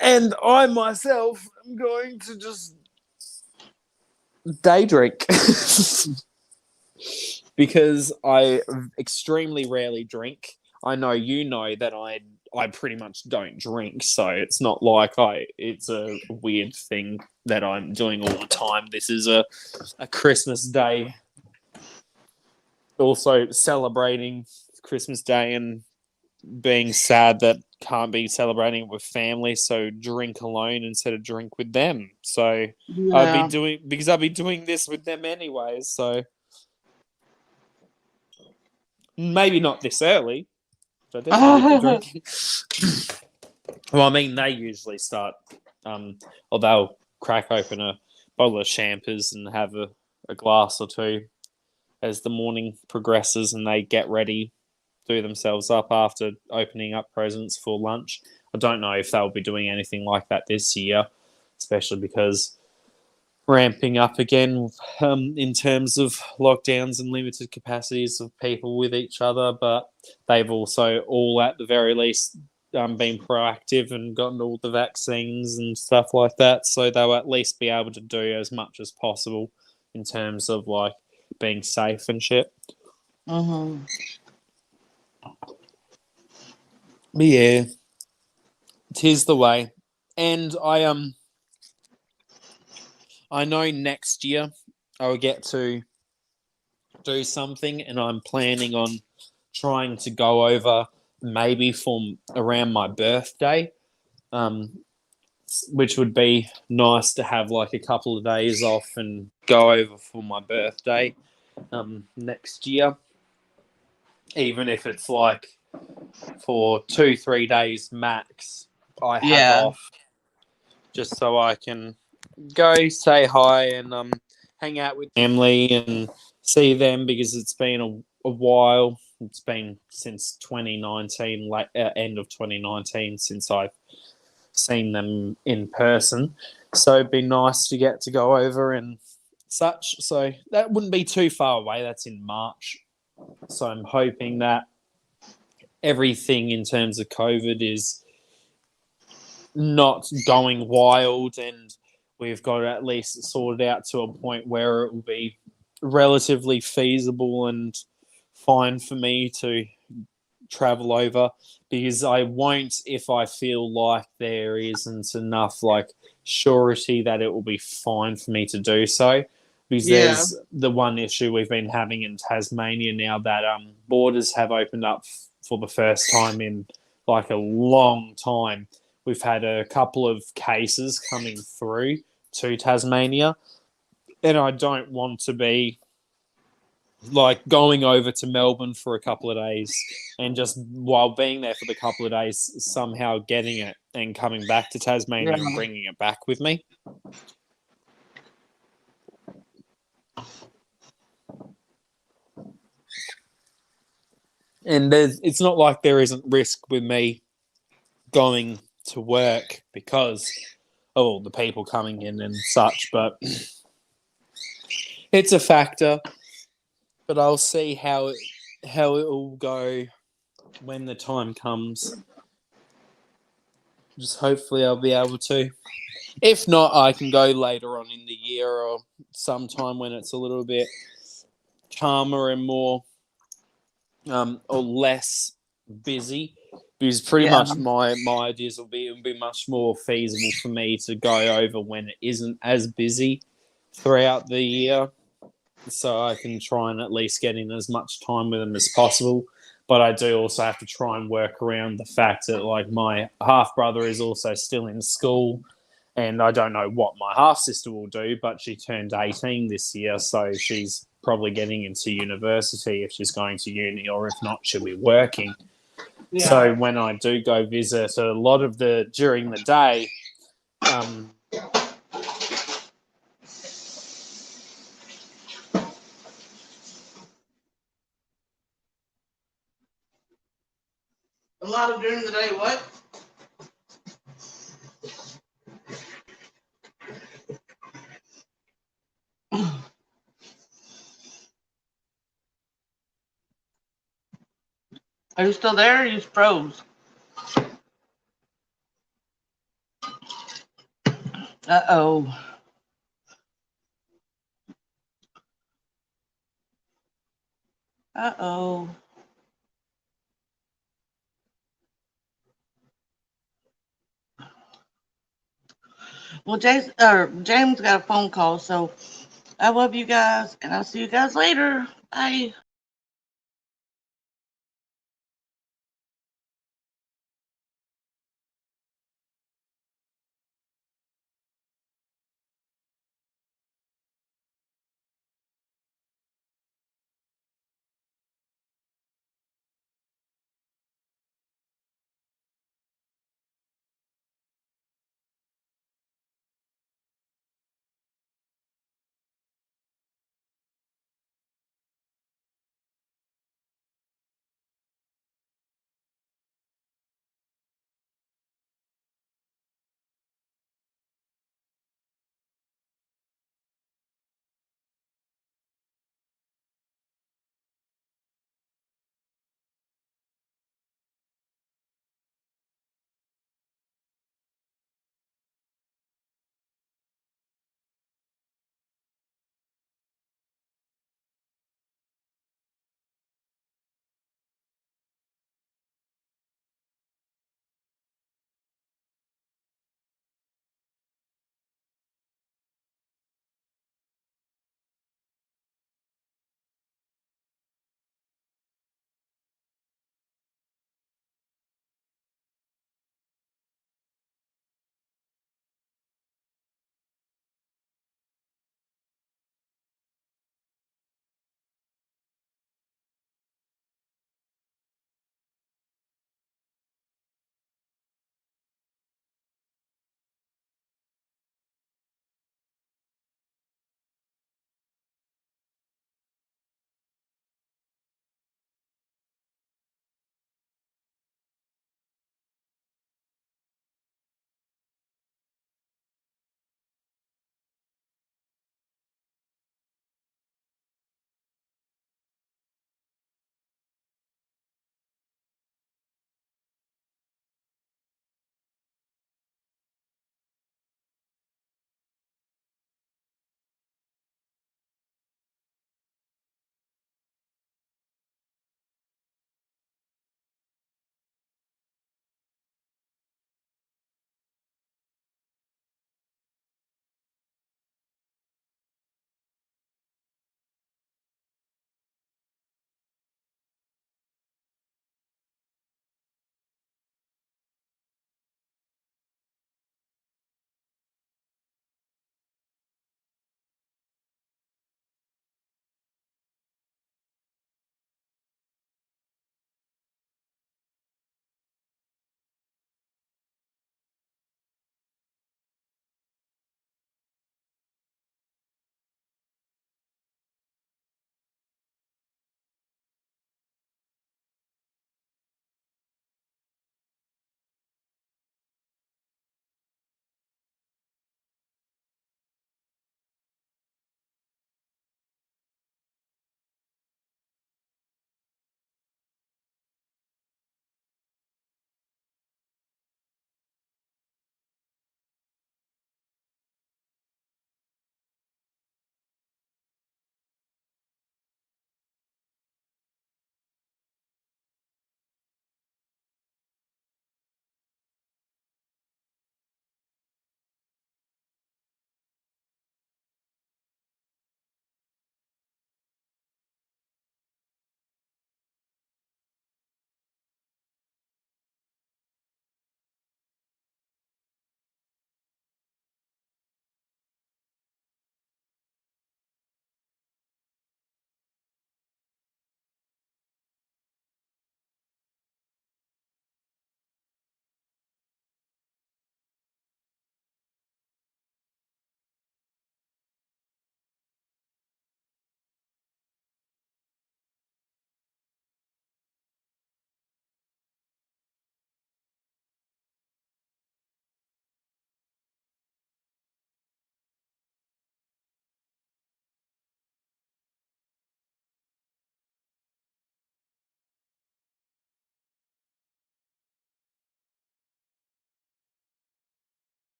And I myself am going to just day drink because I extremely rarely drink. I know you know that I pretty much don't drink, so it's not like it's a weird thing that I'm doing all the time. This is a Christmas Day. Also celebrating Christmas Day and being sad that can't be celebrating it with family, so drink alone instead of drink with them. So I'll be doing this with them anyways, so maybe not this early, but definitely drinking. Well, I mean, they usually start, or they'll crack open a bottle of champers and have a glass or two as the morning progresses, and they get ready, do themselves up after opening up presents for lunch. I don't know if they'll be doing anything like that this year, especially because ramping up again in terms of lockdowns and limited capacities of people with each other. But they've also all, at the very least, been proactive and gotten all the vaccines and stuff like that. So they'll at least be able to do as much as possible in terms of being safe and shit. Mm-hmm. But yeah, tis the way. And I know next year I'll get to do something, and I'm planning on trying to go over maybe from around my birthday. which would be nice to have like a couple of days off and go over for my birthday next year. Even if it's like for 2-3 days max, I have off just so I can go say hi and hang out with family and see them, because it's been a while. It's been since 2019, end of 2019, since I've seen them in person. So it'd be nice to get to go over and such. So that wouldn't be too far away. That's in March. So I'm hoping that everything in terms of COVID is not going wild, and we've got to at least sorted out to a point where it will be relatively feasible and fine for me to travel over, because I won't if I feel like there isn't enough like surety that it will be fine for me to do so. Because there's the one issue we've been having in Tasmania now, that borders have opened up for the first time in like a long time. We've had a couple of cases coming through to Tasmania, and I don't want to be like going over to Melbourne for a couple of days and just while being there for the couple of days somehow getting it and coming back to Tasmania and bringing it back with me. And it's not like there isn't risk with me going to work because of all the people coming in and such, but it's a factor. But I'll see how it will go when the time comes. Just hopefully I'll be able to. If not, I can go later on in the year or sometime when it's a little bit calmer and more or less busy. Because pretty much my ideas will be much more feasible for me to go over when it isn't as busy throughout the year. So I can try and at least get in as much time with them as possible. But I do also have to try and work around the fact that like my half brother is also still in school, and I don't know what my half sister will do, but she turned 18 this year, so she's probably getting into university if she's going to uni, or if not, she'll be working. Yeah. So when I do go visit, a lot of during the day, a lot of during the day, what? Are you still there? Or you froze? Uh-oh. Uh-oh. Well, James got a phone call, so I love you guys, and I'll see you guys later. Bye.